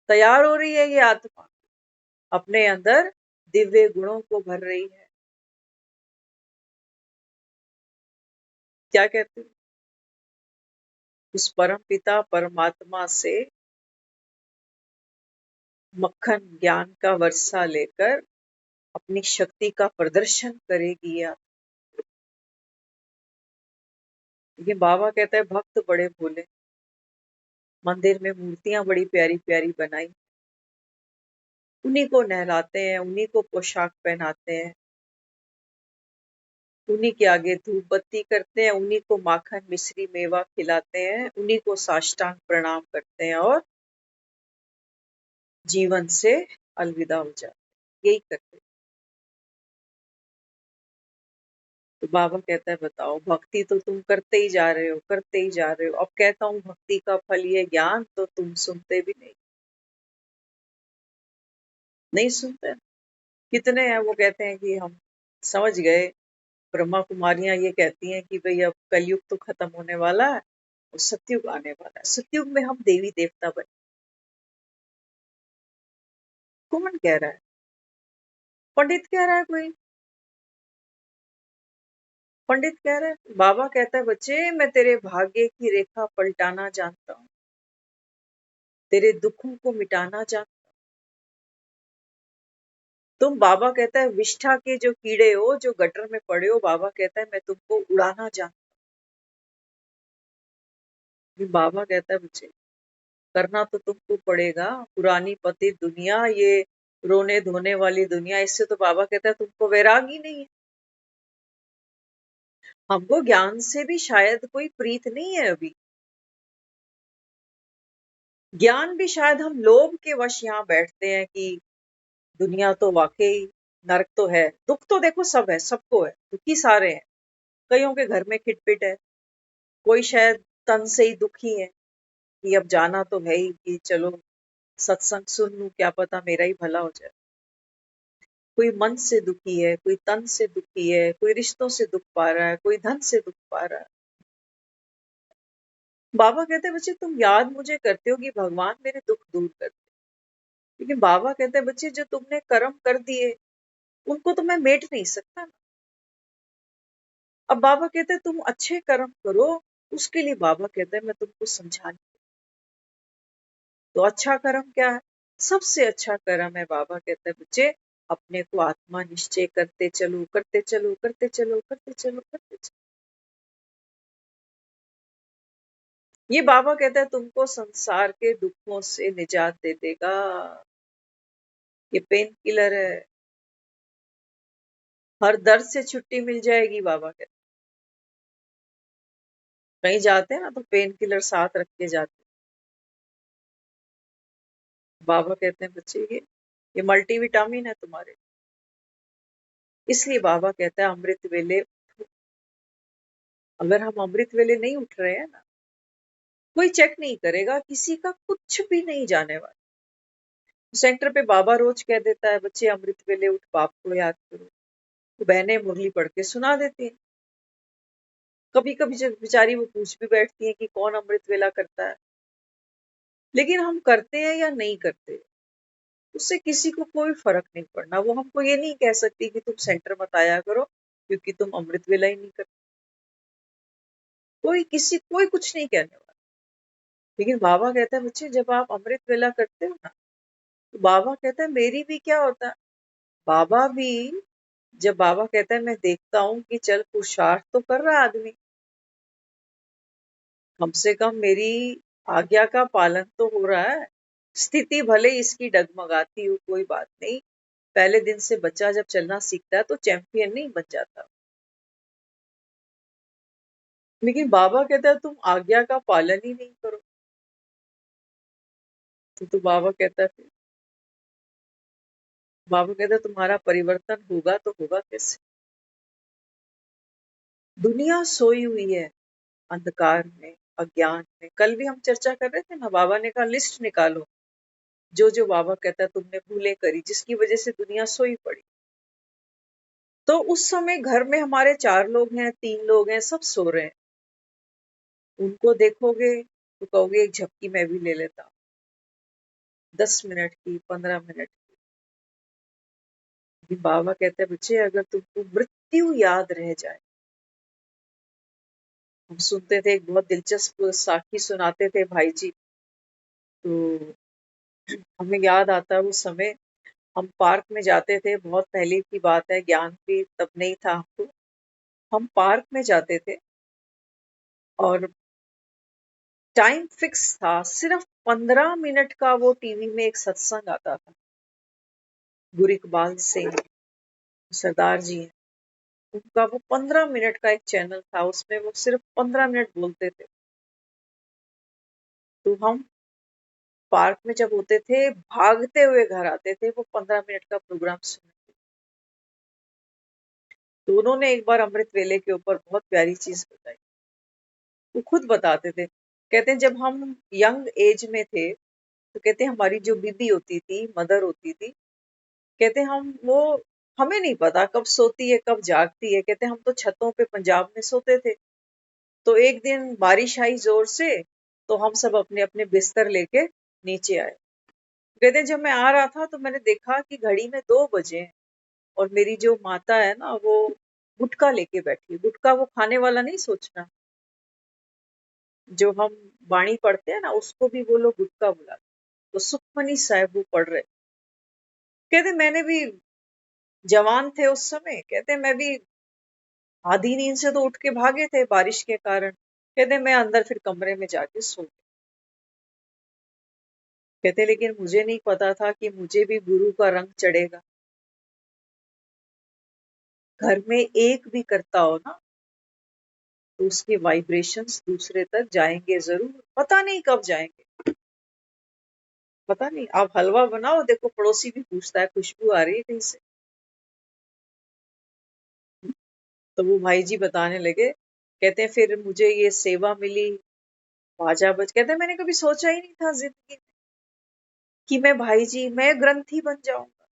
तैयार हो रही है ये आत्मा, अपने अंदर दिव्य गुणों को भर रही है। क्या कहते हैं, उस परम पिता परमात्मा से मक्खन ज्ञान का वर्षा लेकर अपनी शक्ति का प्रदर्शन करेगी ये आत्मा। लेकिन बाबा कहता है भक्त बड़े भोले, मंदिर में मूर्तियां बड़ी प्यारी प्यारी बनाई, उन्हीं को नहलाते हैं, उन्हीं को पोशाक पहनाते हैं, उन्हीं के आगे धूप बत्ती करते हैं, उन्हीं को माखन मिश्री मेवा खिलाते हैं, उन्हीं को साष्टांग प्रणाम करते हैं और जीवन से अलविदा हो जाते हैं, यही करते हैं। तो बाबा कहता है बताओ भक्ति तो तुम करते ही जा रहे हो, करते ही जा रहे हो, अब कहता हूँ भक्ति का फल ये ज्ञान, तो तुम सुनते भी नहीं, नहीं सुनते। कितने हैं वो कहते हैं कि हम समझ गए, ब्रह्मा कुमारियां ये कहती हैं कि भाई अब कलयुग तो खत्म होने वाला है और सतयुग आने वाला है, सतयुग में हम देवी देवता बने। कौन कह रहा है, पंडित कह रहा है कोई, पंडित कह रहा है। बाबा कहता है बच्चे मैं तेरे भाग्य की रेखा पलटाना जानता हूँ, तेरे दुखों को मिटाना जानता हूँ। तुम, बाबा कहता है विष्ठा के जो कीड़े हो, जो गटर में पड़े हो, बाबा कहता है मैं तुमको उड़ाना जानता हूँ। बाबा कहता है बच्चे करना तो तुमको पड़ेगा, पुरानी पतित दुनिया, ये रोने धोने वाली दुनिया, इससे तो बाबा कहता है तुमको वैराग ही नहीं है। हमको ज्ञान से भी शायद कोई प्रीत नहीं है अभी, ज्ञान भी शायद हम लोभ के वश यहाँ बैठते हैं कि दुनिया तो वाकई नरक तो है, दुख तो देखो सब है, सबको है, दुखी सारे हैं, कईयों के घर में खिटपिट है, कोई शायद तन से ही दुखी है कि अब जाना तो है ही, कि चलो सत्संग सुन लूं, क्या पता मेरा ही भला हो जाए। कोई मन से दुखी है, कोई तन से दुखी है, कोई रिश्तों से दुख पा रहा है, कोई धन से दुख पा रहा है। बाबा कहते हैं बच्चे तुम याद मुझे करते हो कि भगवान मेरे दुख दूर कर दे, लेकिन बाबा कहते हैं बच्चे जो तुमने कर्म कर दिए उनको तो मैं मेट नहीं सकता ना। अब बाबा कहते हैं तुम अच्छे कर्म करो, उसके लिए बाबा कहते हैं मैं तुमको समझाने। तो अच्छा कर्म क्या है, सबसे अच्छा कर्म है, बाबा कहते हैं बच्चे अपने को आत्मा निश्चय करते चलो, करते चलो, करते चलो, करते चलो, करते चलो। ये बाबा कहता है तुमको संसार के दुखों से निजात दे देगा, ये पेन किलर है, हर दर्द से छुट्टी मिल जाएगी। बाबा कहते कहीं जाते हैं ना तो पेन किलर साथ रख के जाते हैं। बाबा कहते हैं बच्चे ये मल्टीविटामिन है तुम्हारे, इसलिए बाबा कहता है अमृत वेले, अगर हम अमृत वेले नहीं उठ रहे हैं ना, कोई चेक नहीं करेगा, किसी का कुछ भी नहीं जाने वाला। सेंटर पे बाबा रोज कह देता है बच्चे अमृत वेले उठ बाप को याद करो, तो बहनें मुरली पढ़ के सुना देती हैं। कभी कभी जब बेचारी वो पूछ भी बैठती है कि कौन अमृत वेला करता है, लेकिन हम करते हैं या नहीं करते। उससे किसी को कोई फर्क नहीं पड़ना। वो हमको ये नहीं कह सकती कि तुम सेंटर मत आया करो क्योंकि तुम अमृत वेला ही नहीं करते। कोई कुछ नहीं कहने वाला। लेकिन बाबा कहता है बच्चे जब आप अमृत वेला करते हो ना, तो बाबा कहता है मेरी भी क्या होता है। बाबा भी जब बाबा कहता है मैं देखता हूँ कि चल पुरुषार्थ तो कर रहा है आदमी, कम से कम मेरी आज्ञा का पालन तो हो रहा है। स्थिति भले इसकी डगमगाती हो कोई बात नहीं, पहले दिन से बच्चा जब चलना सीखता है तो चैंपियन नहीं बन जाता। लेकिन बाबा कहता है तुम आज्ञा का पालन ही नहीं करो। तो बाबा कहता है बाबा कहता है तुम्हारा परिवर्तन होगा तो होगा कैसे। दुनिया सोई हुई है अंधकार में, अज्ञान में। कल भी हम चर्चा कर रहे थे ना, बाबा ने कहा लिस्ट निकालो जो जो बाबा कहता है तुमने भूले करी जिसकी वजह से दुनिया सोई पड़ी। तो उस समय घर में हमारे 4 लोग हैं, 3 लोग हैं, सब सो रहे हैं। उनको देखोगे तो कहोगे एक झपकी मैं भी ले लेता हूँ, 10 मिनट की, 15 मिनट की। लेकिन बाबा कहते हैं बच्चे अगर तुमको मृत्यु याद रह जाए। हम सुनते थे, एक बहुत दिलचस्प साखी सुनाते थे भाई जी, तो हमें याद आता है वो समय। हम पार्क में जाते थे, बहुत पहले की बात है, ज्ञान भी तब नहीं था हमको। हम पार्क में जाते थे और टाइम फिक्स था, सिर्फ 15 मिनट का वो टीवी में एक सत्संग आता था। गुरु इकबाल सिंह सरदार जी हैं, उनका वो 15 मिनट का एक चैनल था, उसमें वो सिर्फ 15 मिनट बोलते थे। तो हम पार्क में जब होते थे भागते हुए घर आते थे वो 15 मिनट का प्रोग्राम सुनने। तो उन्होंने एक बार अमृत वेले के ऊपर बहुत प्यारी चीज बताई। वो खुद बताते थे, कहते हैं जब हम यंग एज में थे तो कहते हैं हमारी जो बीबी होती थी, मदर होती थी, कहते हैं हम वो हमें नहीं पता कब सोती है कब जागती है। कहते हैं हम तो छतों पे पंजाब में सोते थे। तो एक दिन बारिश आई जोर से, तो हम सब अपने अपने बिस्तर लेके नीचे आए। कहते हैं जब मैं आ रहा था तो मैंने देखा कि घड़ी में 2 बजे हैं और मेरी जो माता है ना वो गुटखा लेके बैठी है। गुटखा वो खाने वाला नहीं सोचना, जो हम बाणी पढ़ते हैं ना उसको भी वो लोग गुटखा बुलाते। तो सुखमनी साहब वो पढ़ रहे। कहते मैंने भी, जवान थे उस समय, कहते मैं भी आधी नींद से तो उठ के भागे थे बारिश के कारण। कहते मैं अंदर फिर कमरे में जाके सो गए। कहते लेकिन मुझे नहीं पता था कि मुझे भी गुरु का रंग चढ़ेगा। घर में एक भी करता हो ना तो उसके वाइब्रेशंस दूसरे तक जाएंगे जरूर, पता नहीं कब जाएंगे। पता नहीं, आप हलवा बनाओ, देखो पड़ोसी भी पूछता है खुशबू आ रही है कहीं से। तो वो भाई जी बताने लगे, कहते हैं फिर मुझे ये सेवा मिली, बाजा बज। कहते मैंने कभी सोचा ही नहीं था जिंदगी में कि मैं भाई जी, मैं ग्रंथी बन जाऊंगा,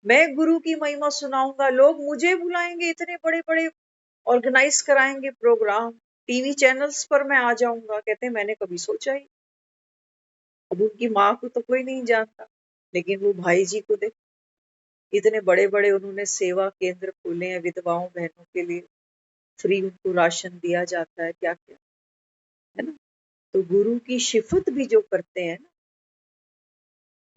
मैं गुरु की महिमा सुनाऊंगा, लोग मुझे बुलाएंगे, इतने बड़े बड़े ऑर्गेनाइज कराएंगे प्रोग्राम, टीवी चैनल्स पर मैं आ जाऊंगा। कहते मैंने कभी सोचा ही। अब उनकी माँ को तो कोई नहीं जानता, लेकिन वो भाई जी को देख, इतने बड़े बड़े उन्होंने सेवा केंद्र खोले हैं विधवाओं बहनों के लिए, फ्री उनको राशन दिया जाता है, क्या क्या, है ना। तो गुरु की शिफत भी जो करते हैं ना,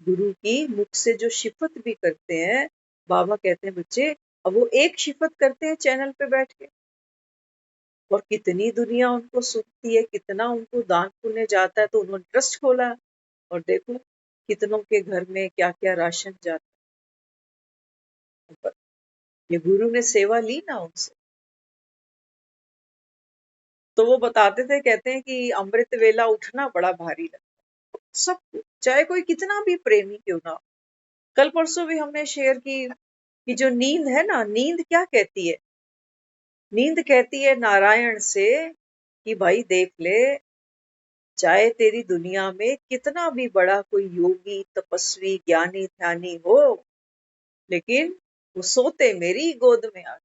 गुरु की मुख से जो शिफत भी करते हैं, बाबा कहते हैं बच्चे अब वो एक शिफत करते हैं चैनल पे बैठ के, और कितनी दुनिया उनको सुनती है, कितना उनको दान पुण्य जाता है। तो उन्होंने ट्रस्ट खोला और देखो कितनों के घर में क्या क्या राशन जाता है। ये गुरु ने सेवा ली ना उनसे। तो वो बताते थे, कहते हैं कि अमृत वेला उठना बड़ा भारी लगता है सबको, चाहे कोई कितना भी प्रेमी क्यों ना हो। कल परसों भी हमने शेयर की कि जो नींद है ना, नींद क्या कहती है, नींद कहती है नारायण से कि भाई देख ले, चाहे तेरी दुनिया में कितना भी बड़ा कोई योगी तपस्वी ज्ञानी ध्यानी हो, लेकिन वो सोते मेरी गोद में आ।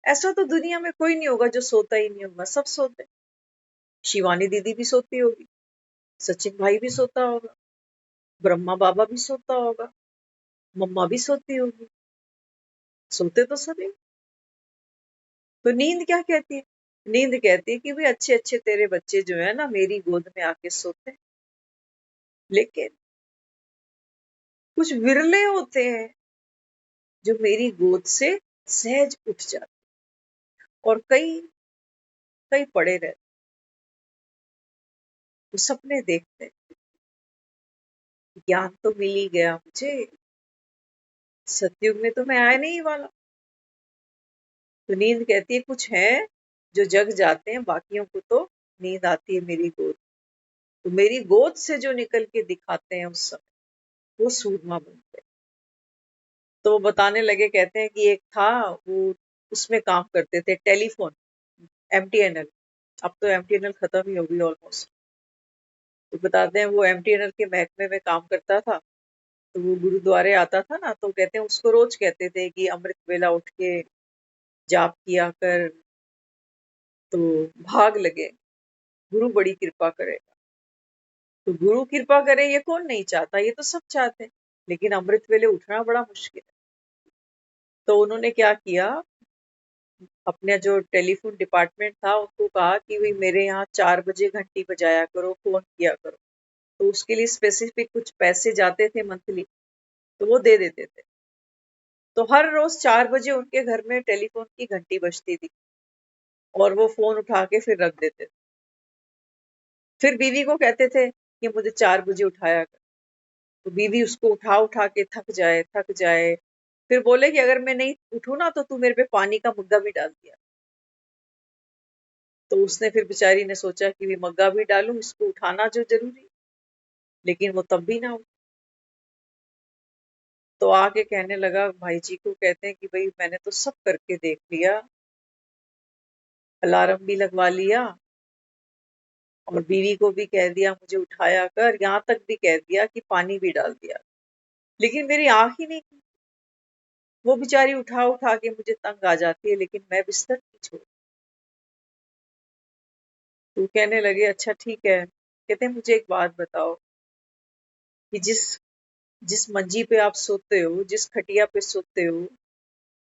ऐसा तो दुनिया में कोई नहीं होगा जो सोता ही नहीं होगा, सब सोते। शिवानी दीदी भी सोती होगी, सचिन भाई भी सोता होगा, ब्रह्मा बाबा भी सोता होगा, मम्मा भी सोती होगी, सोते तो सभी। तो नींद क्या कहती है? नींद कहती है कि भाई अच्छे अच्छे तेरे बच्चे जो है ना मेरी गोद में आके सोते हैं। लेकिन कुछ विरले होते हैं जो मेरी गोद से सहज उठ जाते, और कई कई पड़े रहते, वो सपने देखते हैं। ज्ञान तो मिल ही गया मुझे, सतयुग में तो मैं आया नहीं वाला। तो नींद कहती है कुछ है जो जग जाते हैं, बाकियों को तो नींद आती है मेरी गोद। तो मेरी गोद से जो निकल के दिखाते हैं उस समय, वो सूरमा बनते हैं। तो वो बताने लगे, कहते हैं कि एक था, वो उसमें काम करते थे, टेलीफोन, एमटीएनएल। अब तो एमटीएनएल खत्म ही हो गई ऑलमोस्ट। तो बताते हैं वो एमटीएनएल के महकमे में काम करता था। तो वो गुरुद्वारे आता था ना, तो कहते हैं उसको रोज कहते थे कि अमृत वेला उठ के जाप किया कर, तो भाग लगे, गुरु बड़ी कृपा करेगा। तो गुरु कृपा करे ये कौन नहीं चाहता, ये तो सब चाहते हैं, लेकिन अमृत वेले उठना बड़ा मुश्किल है। तो उन्होंने क्या किया, अपने जो टेलीफोन डिपार्टमेंट था उनको कहा कि भाई मेरे यहाँ 4 बजे घंटी बजाया करो, फोन किया करो। तो उसके लिए स्पेसिफिक कुछ पैसे जाते थे मंथली, तो वो दे देते थे। तो हर रोज 4 बजे उनके घर में टेलीफोन की घंटी बजती थी, और वो फोन उठा के फिर रख देते थे। फिर बीवी को कहते थे कि मुझे 4 बजे उठाया कर। तो बीवी उसको उठा उठा के थक जाए, फिर बोले कि अगर मैं नहीं उठूं ना तो तू मेरे पे पानी का मग्गा भी डाल दिया। तो उसने फिर बेचारी ने सोचा कि भी मग्गा भी डालूं, इसको उठाना जो जरूरी, लेकिन वो तब भी ना उठी। तो आके कहने लगा, भाई जी को कहते हैं कि भाई मैंने तो सब करके देख लिया, अलार्म भी लगवा लिया, और बीवी को भी कह दिया मुझे उठाया कर, यहाँ तक भी कह दिया कि पानी भी डाल दिया, लेकिन मेरी आंख ही नहीं खुली। वो बेचारी उठा उठा के मुझे तंग आ जाती है, लेकिन मैं बिस्तर नहीं छोड़। तो कहने लगे अच्छा ठीक है। कहते हैं मुझे एक बात बताओ कि जिस जिस मंजी पे आप सोते हो, जिस खटिया पे सोते हो,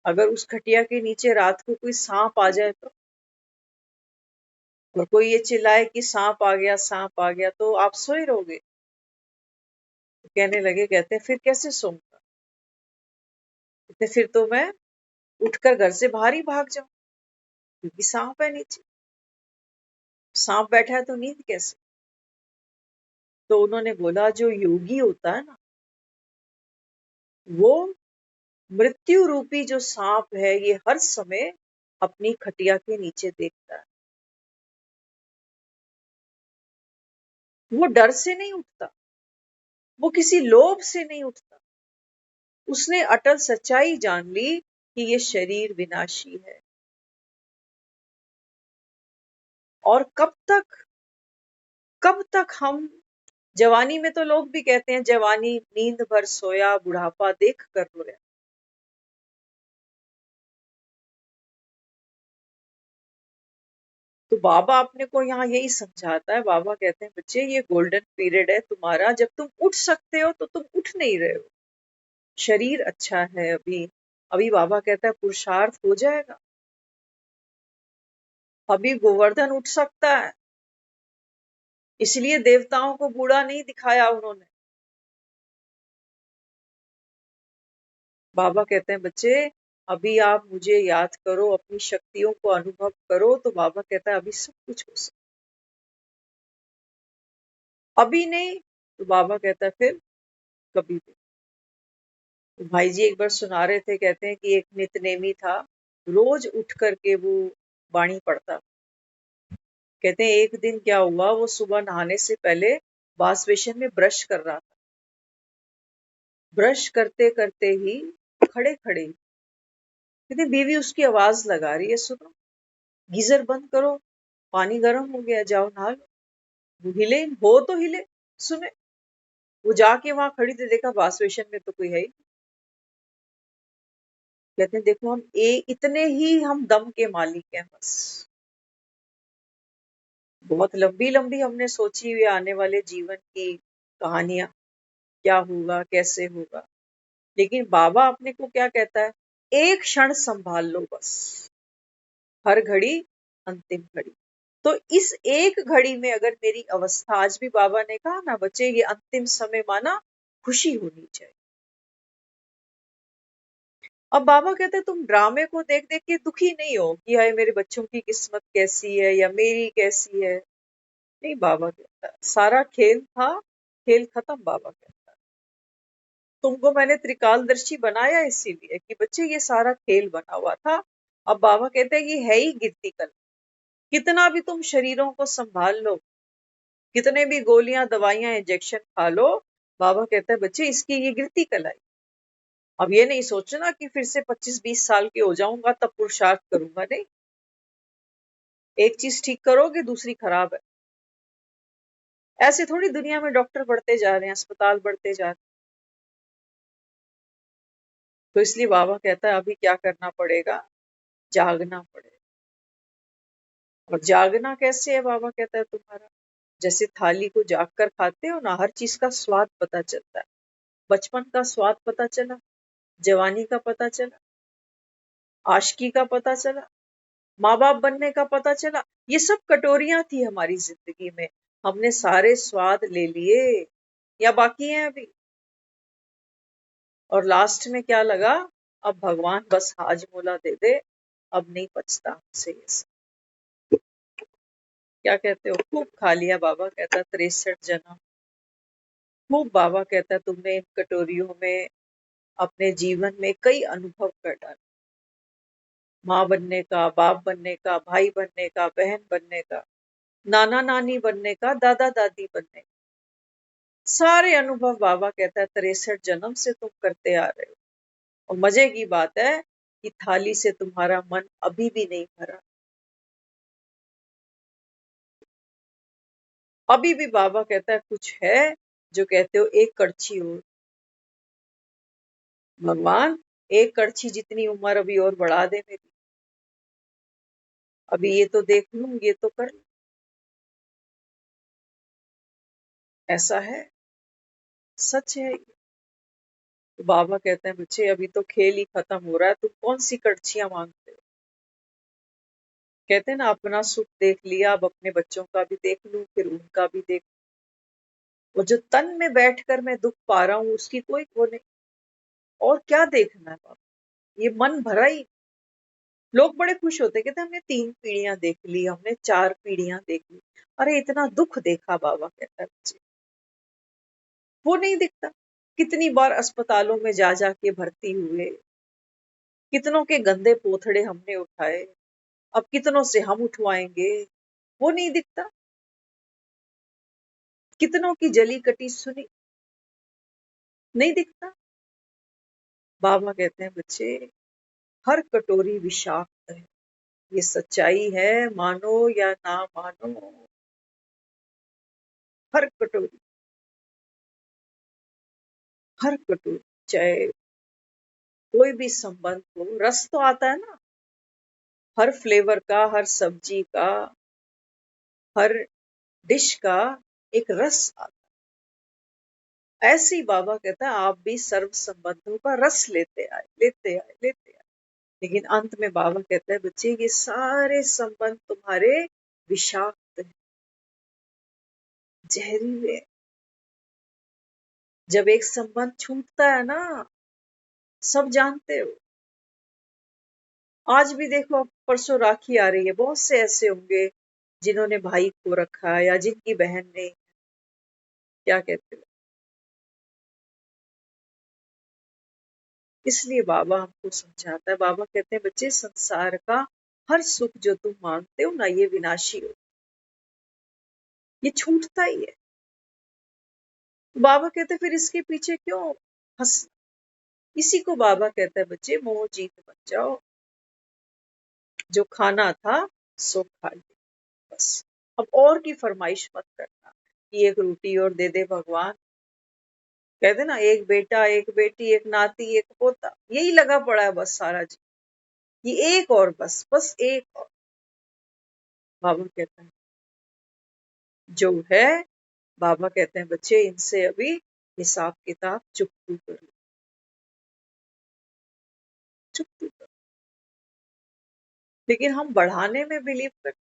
अगर उस खटिया के नीचे रात को कोई सांप आ जाए तो, और कोई ये चिल्लाए कि सांप आ गया, सांप आ गया, तो आप सोए रहोगे? तो कहने लगे, कहते हैं फिर कैसे सोऊंगा? कहते फिर तो मैं उठकर घर से बाहर ही भाग जाऊं, क्योंकि सांप है नीचे, सांप बैठा है तो नींद कैसे? तो उन्होंने बोला जो योगी होता है ना, वो मृत्यु रूपी जो सांप है ये हर समय अपनी खटिया के नीचे देखता है। वो डर से नहीं उठता, वो किसी लोभ से नहीं उठता, उसने अटल सच्चाई जान ली कि ये शरीर विनाशी है। और कब तक हम, जवानी में तो लोग भी कहते हैं जवानी नींद भर सोया, बुढ़ापा देख कर रोया। तो बाबा अपने को यहाँ यही समझाता है। बाबा कहते हैं बच्चे ये गोल्डन पीरियड है तुम्हारा, जब तुम उठ सकते हो तो तुम उठ नहीं रहे हो। शरीर अच्छा है अभी, अभी बाबा कहता है पुरुषार्थ हो जाएगा, अभी गोवर्धन उठ सकता है, इसलिए देवताओं को बूढ़ा नहीं दिखाया उन्होंने। बाबा कहते हैं बच्चे अभी आप मुझे याद करो, अपनी शक्तियों को अनुभव करो, तो बाबा कहता है अभी सब कुछ हो सकता। अभी नहीं तो बाबा कहता है फिर कभी भी। तो भाई जी एक बार सुना रहे थे, कहते हैं कि एक नितनेमी था, रोज उठ करके वो वाणी पढ़ता। कहते हैं एक दिन क्या हुआ, वो सुबह नहाने से पहले वॉश बेसिन में ब्रश कर रहा था। ब्रश करते करते ही खड़े खड़े कहते बीवी उसकी आवाज लगा रही है, सुनो गीजर बंद करो, पानी गर्म हो गया, जाओ नहा लो। वो हिले, हो तो हिले, सुने। वो जाके वहां खड़ी थी, देखा वॉश बेसिन में तो कोई है ही नहीं। कहते हैं देखो हम इतने ही हम दम के मालिक हैं बस। बहुत लंबी लंबी हमने सोची हुई आने वाले जीवन की कहानियां, क्या होगा, कैसे होगा। लेकिन बाबा अपने को क्या कहता है, एक क्षण संभाल लो बस, हर घड़ी अंतिम घड़ी। तो इस एक घड़ी में अगर मेरी अवस्था, आज भी बाबा ने कहा ना बच्चे, ये अंतिम समय माना खुशी होनी चाहिए। अब बाबा कहते हैं तुम ड्रामे को देख देख के दुखी नहीं हो कि हाय मेरे बच्चों की किस्मत कैसी है या मेरी कैसी है। नहीं, बाबा कहता है सारा खेल था, खेल खत्म। बाबा कहता है तुमको मैंने त्रिकालदर्शी बनाया इसीलिए कि बच्चे ये सारा खेल बना हुआ था। अब बाबा कहते हैं ये है ही गिरती कल। कितना भी तुम शरीरों को संभाल लो, कितने भी गोलियां दवाइयां इंजेक्शन खा लो, बाबा कहता है बच्चे इसकी ये गिरती कलाई। अब ये नहीं सोचना कि फिर से 25-20 साल के हो जाऊंगा तब पुरुषार्थ करूंगा, नहीं। एक चीज ठीक करोगे दूसरी खराब है। ऐसे थोड़ी दुनिया में डॉक्टर बढ़ते जा रहे हैं, अस्पताल बढ़ते जा रहे हैं। तो इसलिए बाबा कहता है अभी क्या करना पड़ेगा, जागना पड़ेगा। और जागना कैसे है, बाबा कहता है तुम्हारा जैसे थाली को जाग कर खाते हो ना, हर चीज का स्वाद पता चलता है। बचपन का स्वाद पता चला, जवानी का पता चला, आशिकी का पता चला, माँ बाप बनने का पता चला। ये सब कटोरियां थी हमारी जिंदगी में, हमने सारे स्वाद ले लिए या बाकी हैं अभी। और लास्ट में क्या लगा, अब भगवान बस हाजमोला दे दे, अब नहीं पचता हमसे ये सब। क्या कहते हो, खूब खा लिया। बाबा कहता 63 जन्म खूब। बाबा कहता तुमने इन कटोरियों में अपने जीवन में कई अनुभव कर डाले, माँ बनने का, बाप बनने का, भाई बनने का, बहन बनने का, नाना नानी बनने का, दादा दादी बनने का, सारे अनुभव बाबा कहता है 63 जन्म से तुम करते आ रहे हो। और मजे की बात है कि थाली से तुम्हारा मन अभी भी नहीं भरा। अभी भी बाबा कहता है कुछ है जो कहते हो एक कड़छी और। भगवान एक कड़छी जितनी उम्र अभी और बढ़ा दे मेरी, अभी ये तो देख लूं, ये तो कर लूं। ऐसा है, सच है। तो बाबा कहते हैं बच्चे अभी तो खेल ही खत्म हो रहा है, तुम कौन सी कड़छियां मांगते हो। कहते हैं ना अपना सुख देख लिया, अब अपने बच्चों का भी देख लूं, फिर उनका भी देख। वो जो तन में बैठकर मैं दुख पा रहा हूं उसकी कोई वो नहीं, और क्या देखना है बाबा, ये मन भरा ही। लोग बड़े खुश होते, कहते हमने 3 पीढ़ियां देख ली, हमने 4 पीढ़ियां देख ली। अरे इतना दुख देखा, बाबा कहता है बच्चे, वो नहीं दिखता। कितनी बार अस्पतालों में जा जाके भर्ती हुए, कितनों के गंदे पोथड़े हमने उठाए, अब कितनों से हम उठवाएंगे, वो नहीं दिखता। कितनों की जली कटी सुनी, नहीं दिखता। बाबा कहते हैं बच्चे हर कटोरी विषाक्त है, ये सच्चाई है, मानो या ना मानो। हर कटोरी, हर कटोरी, चाहे कोई भी संबंध हो, रस तो आता है ना, हर फ्लेवर का, हर सब्जी का, हर डिश का एक रस आता है। ऐसे ही बाबा कहता है आप भी सर्व संबंधों का रस लेते आए, लेते आए, लेते आए। लेकिन अंत में बाबा कहता है बच्चे ये सारे संबंध तुम्हारे विषाक्त हैं, जहरीले हैं। जब एक संबंध छूटता है ना, सब जानते हो। आज भी देखो, परसों राखी आ रही है, बहुत से ऐसे होंगे जिन्होंने भाई खो रखा है या जिनकी बहन ने। क्या कहते हो, इसलिए बाबा हमको समझाता है। बाबा कहते हैं बच्चे संसार का हर सुख जो तुम मांगते हो ना, ये विनाशी हो, ये छूटता ही है। बाबा कहते हैं फिर इसके पीछे क्यों हंस। इसी को बाबा कहता है बच्चे मोह जीत बन जाओ, जो खाना था सो खा लिया बस। अब और की फरमाइश मत करना कि एक रोटी और दे दे भगवान। कहते ना एक बेटा, एक बेटी, एक नाती, एक पोता, यही लगा पड़ा है बस सारा जी। ये एक और, बस बस एक और। बाबा कहता है जो है, बाबा कहते हैं बच्चे इनसे अभी हिसाब किताब चुप तू कर लो, चुप तू कर। लेकिन हम बढ़ाने में बिलीव करते।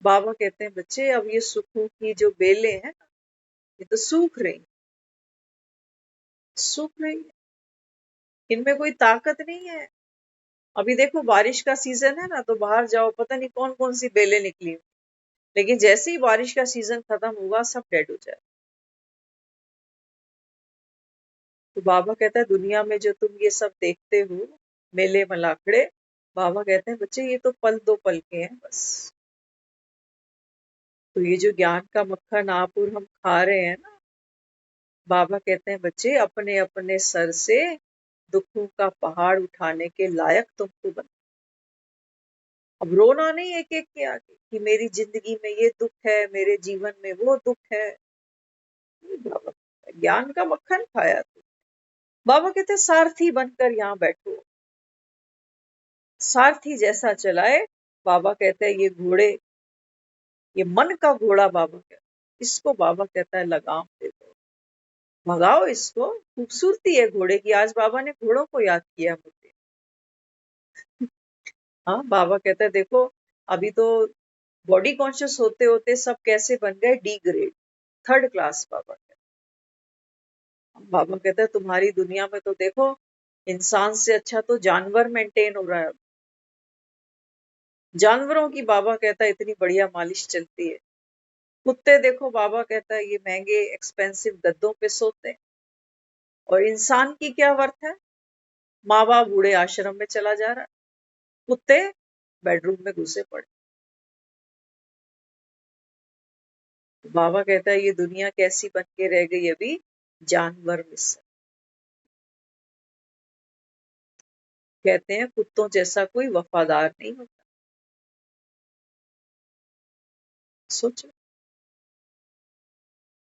बाबा कहते हैं बच्चे अब ये सुखों की जो बेलें हैं ना, ये तो सूख रही, इनमें कोई ताकत नहीं है। अभी देखो बारिश का सीजन है ना, तो बाहर जाओ पता नहीं कौन कौन सी बेलें निकली हुई। लेकिन जैसे ही बारिश का सीजन खत्म होगा सब डेड हो जाए। तो बाबा कहता है दुनिया में जो तुम ये सब देखते हो, मेले मलाखड़े, बाबा कहते हैं बच्चे ये तो पल दो पल के हैं बस। तो ये जो ज्ञान का मक्खन आप और हम खा रहे हैं ना, बाबा कहते हैं बच्चे अपने अपने सर से दुखों का पहाड़ उठाने के लायक तुमको बन। अब रोना नहीं एक एक के आगे कि मेरी जिंदगी में ये दुख है, मेरे जीवन में वो दुख है। नहीं बाबा, ज्ञान का मक्खन खाया तू। बाबा कहते हैं सारथी बनकर यहाँ बैठो, सारथी जैसा चलाए। बाबा कहते हैं ये घोड़े, ये मन का घोड़ा, बाबा कहता है इसको, बाबा कहता है लगाम दे दो, भगाओ इसको। खूबसूरती है घोड़े की। आज बाबा ने घोड़ों को याद किया मुझे। हाँ, बाबा कहता है देखो अभी तो बॉडी कॉन्शियस होते होते सब कैसे बन गए डी ग्रेड, थर्ड क्लास। बाबा कहता है तुम्हारी दुनिया में तो देखो इंसान से अच्छा तो जानवर मेंटेन हो रहा है। जानवरों की बाबा कहता है इतनी बढ़िया मालिश चलती है। कुत्ते देखो बाबा कहता है ये महंगे एक्सपेंसिव गद्दों पे सोते हैं। और इंसान की क्या वर्थ है? माँ बाप बूढ़े आश्रम में चला जा रहा है, कुत्ते बेडरूम में घुसे पड़े। बाबा कहता है ये दुनिया कैसी बन के रह गई अभी, जानवर मिस। कहते हैं कुत्तों जैसा कोई वफादार नहीं होता। सोचो,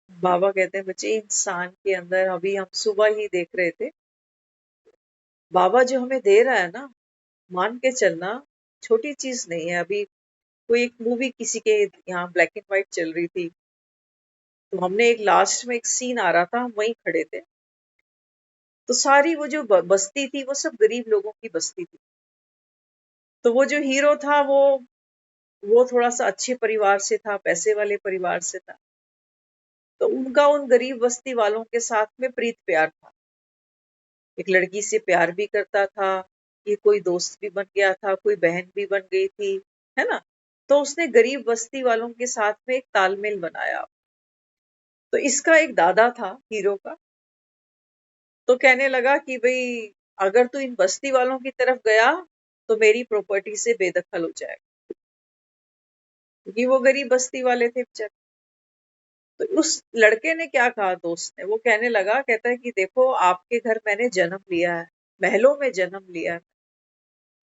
बाबा कहते हैं बच्चे इंसान के अंदर, अभी हम सुबह ही देख रहे थे, बाबा जो हमें दे रहा है ना, मान के चलना छोटी चीज नहीं है। अभी कोई एक मूवी किसी के यहाँ ब्लैक एंड व्हाइट चल रही थी, तो हमने एक लास्ट में एक सीन आ रहा था, हम वहीं खड़े थे। तो सारी वो जो बस्ती थी वो सब गरीब लोगों की बस्ती थी। तो वो जो हीरो था वो थोड़ा सा अच्छे परिवार से था, पैसे वाले परिवार से था। तो उनका उन गरीब बस्ती वालों के साथ में प्रीत प्यार था। एक लड़की से प्यार भी करता था, ये कोई दोस्त भी बन गया था, कोई बहन भी बन गई थी, है ना। तो उसने गरीब बस्ती वालों के साथ में एक तालमेल बनाया। तो इसका एक दादा था हीरो का, तो कहने लगा कि भाई अगर तू इन बस्ती वालों की तरफ गया तो मेरी प्रॉपर्टी से बेदखल हो जाएगा, क्योंकि वो गरीब बस्ती वाले थे बेचारे। तो उस लड़के ने क्या कहा, दोस्त ने, वो कहने लगा, कहता है कि देखो आपके घर मैंने जन्म लिया है, महलों में जन्म लिया है,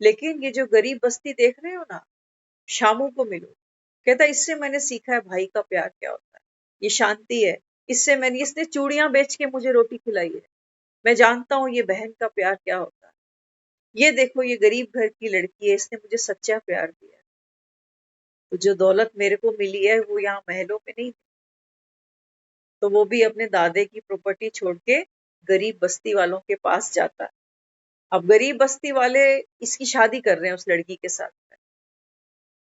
लेकिन ये जो गरीब बस्ती देख रहे हो ना, शामों को मिलो। कहता है इससे मैंने सीखा है भाई का प्यार क्या होता है, ये शांति है। इसने चूड़ियां बेच के मुझे रोटी खिलाई है, मैं जानता हूँ ये बहन का प्यार क्या होता है। ये देखो ये गरीब घर की लड़की है, इसने मुझे सच्चा प्यार दिया है। तो जो दौलत मेरे को मिली है वो यहाँ महलों में नहीं, तो वो भी अपने दादे की प्रॉपर्टी छोड़ के गरीब बस्ती वालों के पास जाता है। अब गरीब बस्ती वाले इसकी शादी कर रहे हैं उस लड़की के साथ में।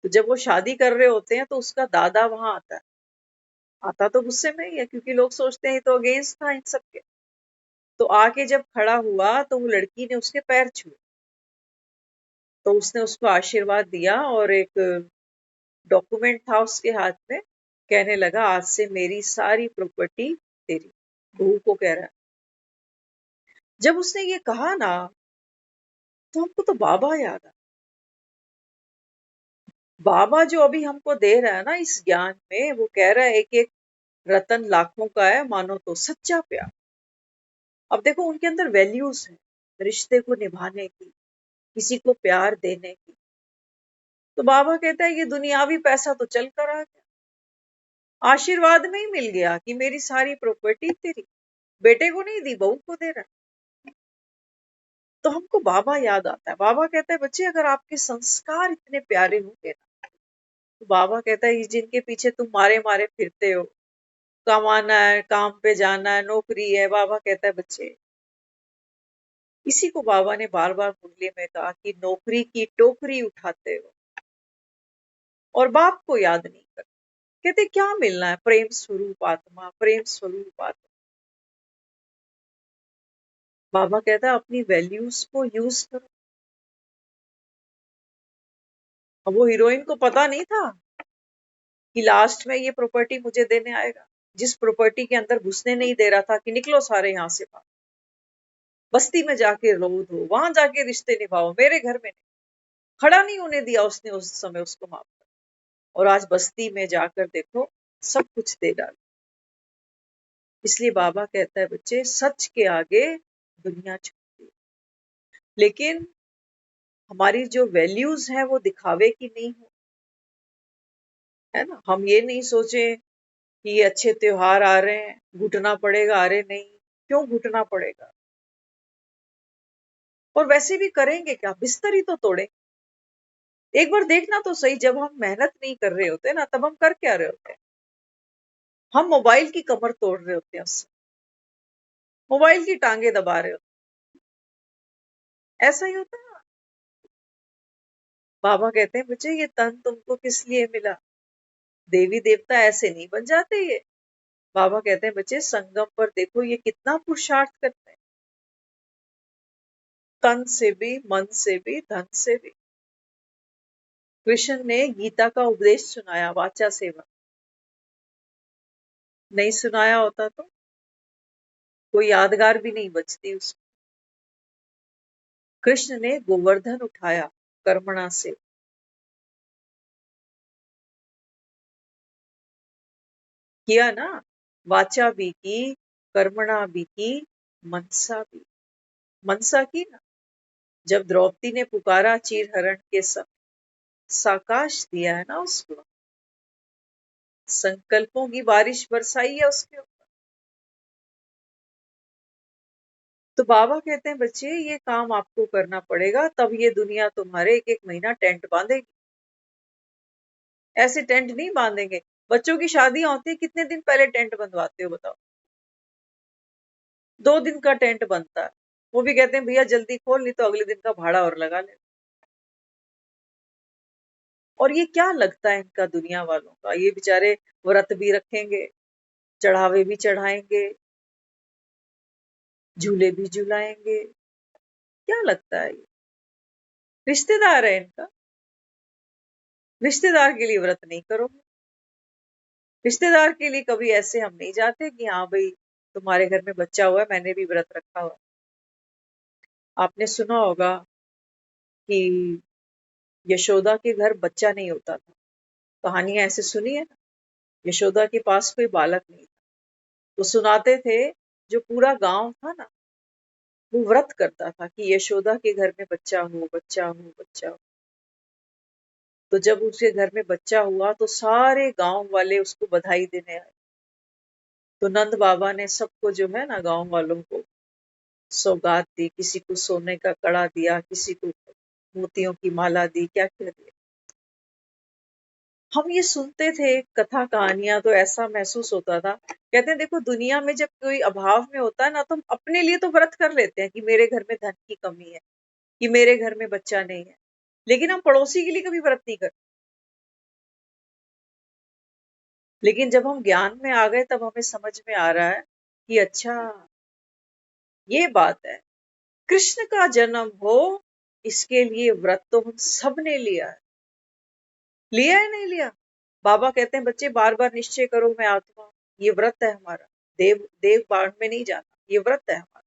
तो जब वो शादी कर रहे होते हैं तो उसका दादा वहां आता है। आता तो गुस्से में ही है, क्योंकि लोग सोचते हैं तो अगेंस्ट था इन सबके। तो आके जब खड़ा हुआ तो वो लड़की ने उसके पैर छुए, तो उसने उसको आशीर्वाद दिया और एक डॉक्यूमेंट था उसके हाथ में। कहने लगा आज से मेरी सारी प्रॉपर्टी तेरी, बहू को कह रहा है। जब उसने ये कहा ना, तो हमको तो बाबा याद आ। बाबा जो अभी हमको दे रहा है ना इस ज्ञान में, वो कह रहा है एक एक रतन लाखों का है, मानो तो सच्चा प्यार। अब देखो उनके अंदर वैल्यूज है, रिश्ते को निभाने की, किसी को प्यार देने की। तो बाबा कहता है ये दुनियावी पैसा तो चल कर आ गया, आशीर्वाद में ही मिल गया कि मेरी सारी प्रॉपर्टी तेरी। बेटे को नहीं दी, बहू को दे रहा है। तो हमको बाबा याद आता है। बाबा कहता है बच्चे अगर आपके संस्कार इतने प्यारे होंगे ना, तो बाबा कहता है जिनके पीछे तुम मारे मारे फिरते हो, कमाना है, काम पे जाना है, नौकरी है। बाबा कहता है बच्चे, इसी को बाबा ने बार बार मुरली में कहा कि नौकरी की टोकरी उठाते हो और बाप को याद नहीं करते। कहते क्या मिलना है? प्रेम स्वरूप आत्मा, प्रेम स्वरूप आत्मा। बाबा कहता है अपनी वैल्यूज को यूज करो। अब वो हीरोइन को पता नहीं था कि लास्ट में ये प्रॉपर्टी मुझे देने आएगा। जिस प्रॉपर्टी के अंदर घुसने नहीं दे रहा था कि निकलो सारे यहाँ से बाहर, बस्ती में जाके रो दो, वहां जाके रिश्ते निभाओ, मेरे घर में नहीं। खड़ा नहीं होने दिया उसने उस समय उसको माफ कर। और आज बस्ती में जाकर देखो सब कुछ दे डाला। इसलिए बाबा कहता है बच्चे, सच के आगे दुनिया झुकती है। लेकिन हमारी जो वैल्यूज है वो दिखावे की नहीं हो, है ना। हम ये नहीं सोचे कि ये अच्छे त्योहार आ रहे हैं, घुटना पड़ेगा। अरे नहीं, क्यों घुटना पड़ेगा? और वैसे भी करेंगे क्या? बिस्तर ही तो तोड़े। एक बार देखना तो सही, जब हम मेहनत नहीं कर रहे होते ना, तब हम कर क्या रहे होते हैं? हम मोबाइल की कमर तोड़ रहे होते हैं, उससे मोबाइल की टांगे दबा रहे होते हैं। ऐसा ही होता है। बाबा कहते हैं बच्चे, ये तन तुमको किस लिए मिला? देवी देवता ऐसे नहीं बन जाते ये। बाबा कहते हैं बच्चे, संगम पर देखो ये कितना पुरुषार्थ करते हैं, तन से भी, मन से भी, धन से भी। कृष्ण ने गीता का उपदेश सुनाया, वाचा सेवा। नहीं सुनाया होता तो कोई यादगार भी नहीं बचती उसको। कृष्ण ने गोवर्धन उठाया कर्मणा से, किया ना। वाचा भी की, कर्मणा भी की, मनसा भी। मनसा की ना, जब द्रौपदी ने पुकारा चीरहरण के समय, साकाश दिया है ना उसको, संकल्पों की बारिश बरसाई है उसके ऊपर। तो बाबा कहते हैं बच्चे, ये काम आपको करना पड़ेगा, तब ये दुनिया तुम्हारे एक एक महीना टेंट बांधेगी। ऐसे टेंट नहीं बांधेंगे। बच्चों की शादियां होती है, कितने दिन पहले टेंट बंधवाते हो बताओ? 2 दिन का टेंट बनता है। वो भी कहते हैं भैया जल्दी खोल, नहीं तो अगले दिन का भाड़ा और लगा ले। और ये क्या लगता है इनका दुनिया वालों का? ये बेचारे व्रत भी रखेंगे, चढ़ावे भी चढ़ाएंगे, झूले भी झुलाएंगे। क्या लगता है? ये रिश्तेदार है इनका। रिश्तेदार के लिए व्रत नहीं करोगे। रिश्तेदार के लिए कभी ऐसे हम नहीं जाते कि हाँ भाई तुम्हारे घर में बच्चा हुआ है, मैंने भी व्रत रखा हुआ। आपने सुना होगा कि यशोदा के घर बच्चा नहीं होता था। कहानियां ऐसे सुनी है ना। यशोदा के पास कोई बालक नहीं था, तो सुनाते थे जो पूरा गांव था ना, वो व्रत करता था कि यशोदा के घर में बच्चा हो, बच्चा हो, बच्चा हो। तो जब उसके घर में बच्चा हुआ तो सारे गांव वाले उसको बधाई देने आए। तो नंद बाबा ने सबको जो है ना, गांव वालों को सौगात दी। किसी को सोने का कड़ा दिया, किसी को मोतियों की माला दी, क्या क्या दिया। हम ये सुनते थे कथा कहानियां तो ऐसा महसूस होता था। कहते हैं देखो, दुनिया में जब कोई अभाव में होता है ना, तो हम अपने लिए तो व्रत कर लेते हैं कि मेरे घर में धन की कमी है, कि मेरे घर में बच्चा नहीं है। लेकिन हम पड़ोसी के लिए कभी व्रत नहीं करते। लेकिन जब हम ज्ञान में आ गए तब हमें समझ में आ रहा है कि अच्छा ये बात है। कृष्ण का जन्म हो, इसके लिए व्रत तो हम सब ने लिया है। लिया है नहीं लिया? बाबा कहते हैं बच्चे, बार बार निश्चय करो मैं आत्मा हूं। ये व्रत है हमारा। देव देव बाण में नहीं जाना, ये व्रत है हमारा।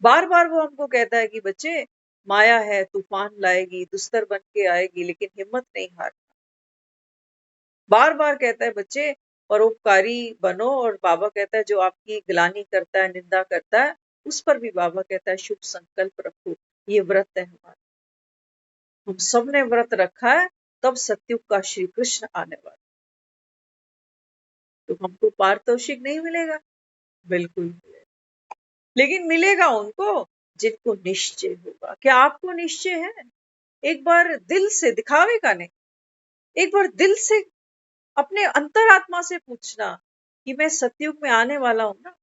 बार बार वो हमको कहता है कि बच्चे, माया है, तूफान लाएगी, दुस्तर बन के आएगी, लेकिन हिम्मत नहीं हारना। बार बार कहता है बच्चे, परोपकारी बनो। और बाबा कहता है जो आपकी गिलानी करता है, निंदा करता है, उस पर भी बाबा कहता है शुभ संकल्प रखो। ये व्रत है हमारा। हम सब ने व्रत रखा है, तब सत्युग का श्री कृष्ण आने वाला। तो हमको पारितोषिक नहीं मिलेगा? बिल्कुल मिलेगा। लेकिन मिलेगा उनको जिनको निश्चय होगा। क्या आपको निश्चय है? एक बार दिल से, दिखावे का नहीं, एक बार दिल से अपने अंतरात्मा से पूछना कि मैं सतयुग में आने वाला हूं ना,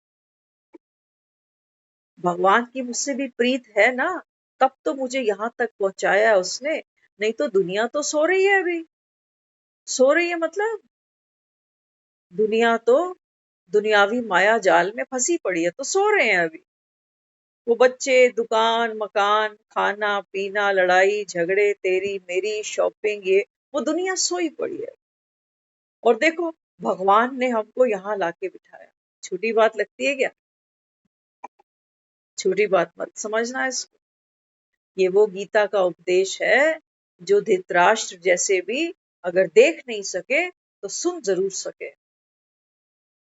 भगवान की मुझसे भी प्रीत है ना, तब तो मुझे यहाँ तक पहुंचाया है उसने। नहीं तो दुनिया तो सो रही है अभी। सो रही है मतलब दुनिया तो दुनियावी माया जाल में फंसी पड़ी है, तो सो रहे हैं अभी। वो बच्चे, दुकान, मकान, खाना पीना, लड़ाई झगड़े, तेरी मेरी शॉपिंग, ये वो दुनिया सोई पड़ी है। और देखो, भगवान ने हमको यहाँ लाके बिठाया। छोटी बात लगती है क्या? छोटी बात मत समझना इसको। ये वो गीता का उपदेश है जो धृतराष्ट्र जैसे भी अगर देख नहीं सके तो सुन जरूर सके।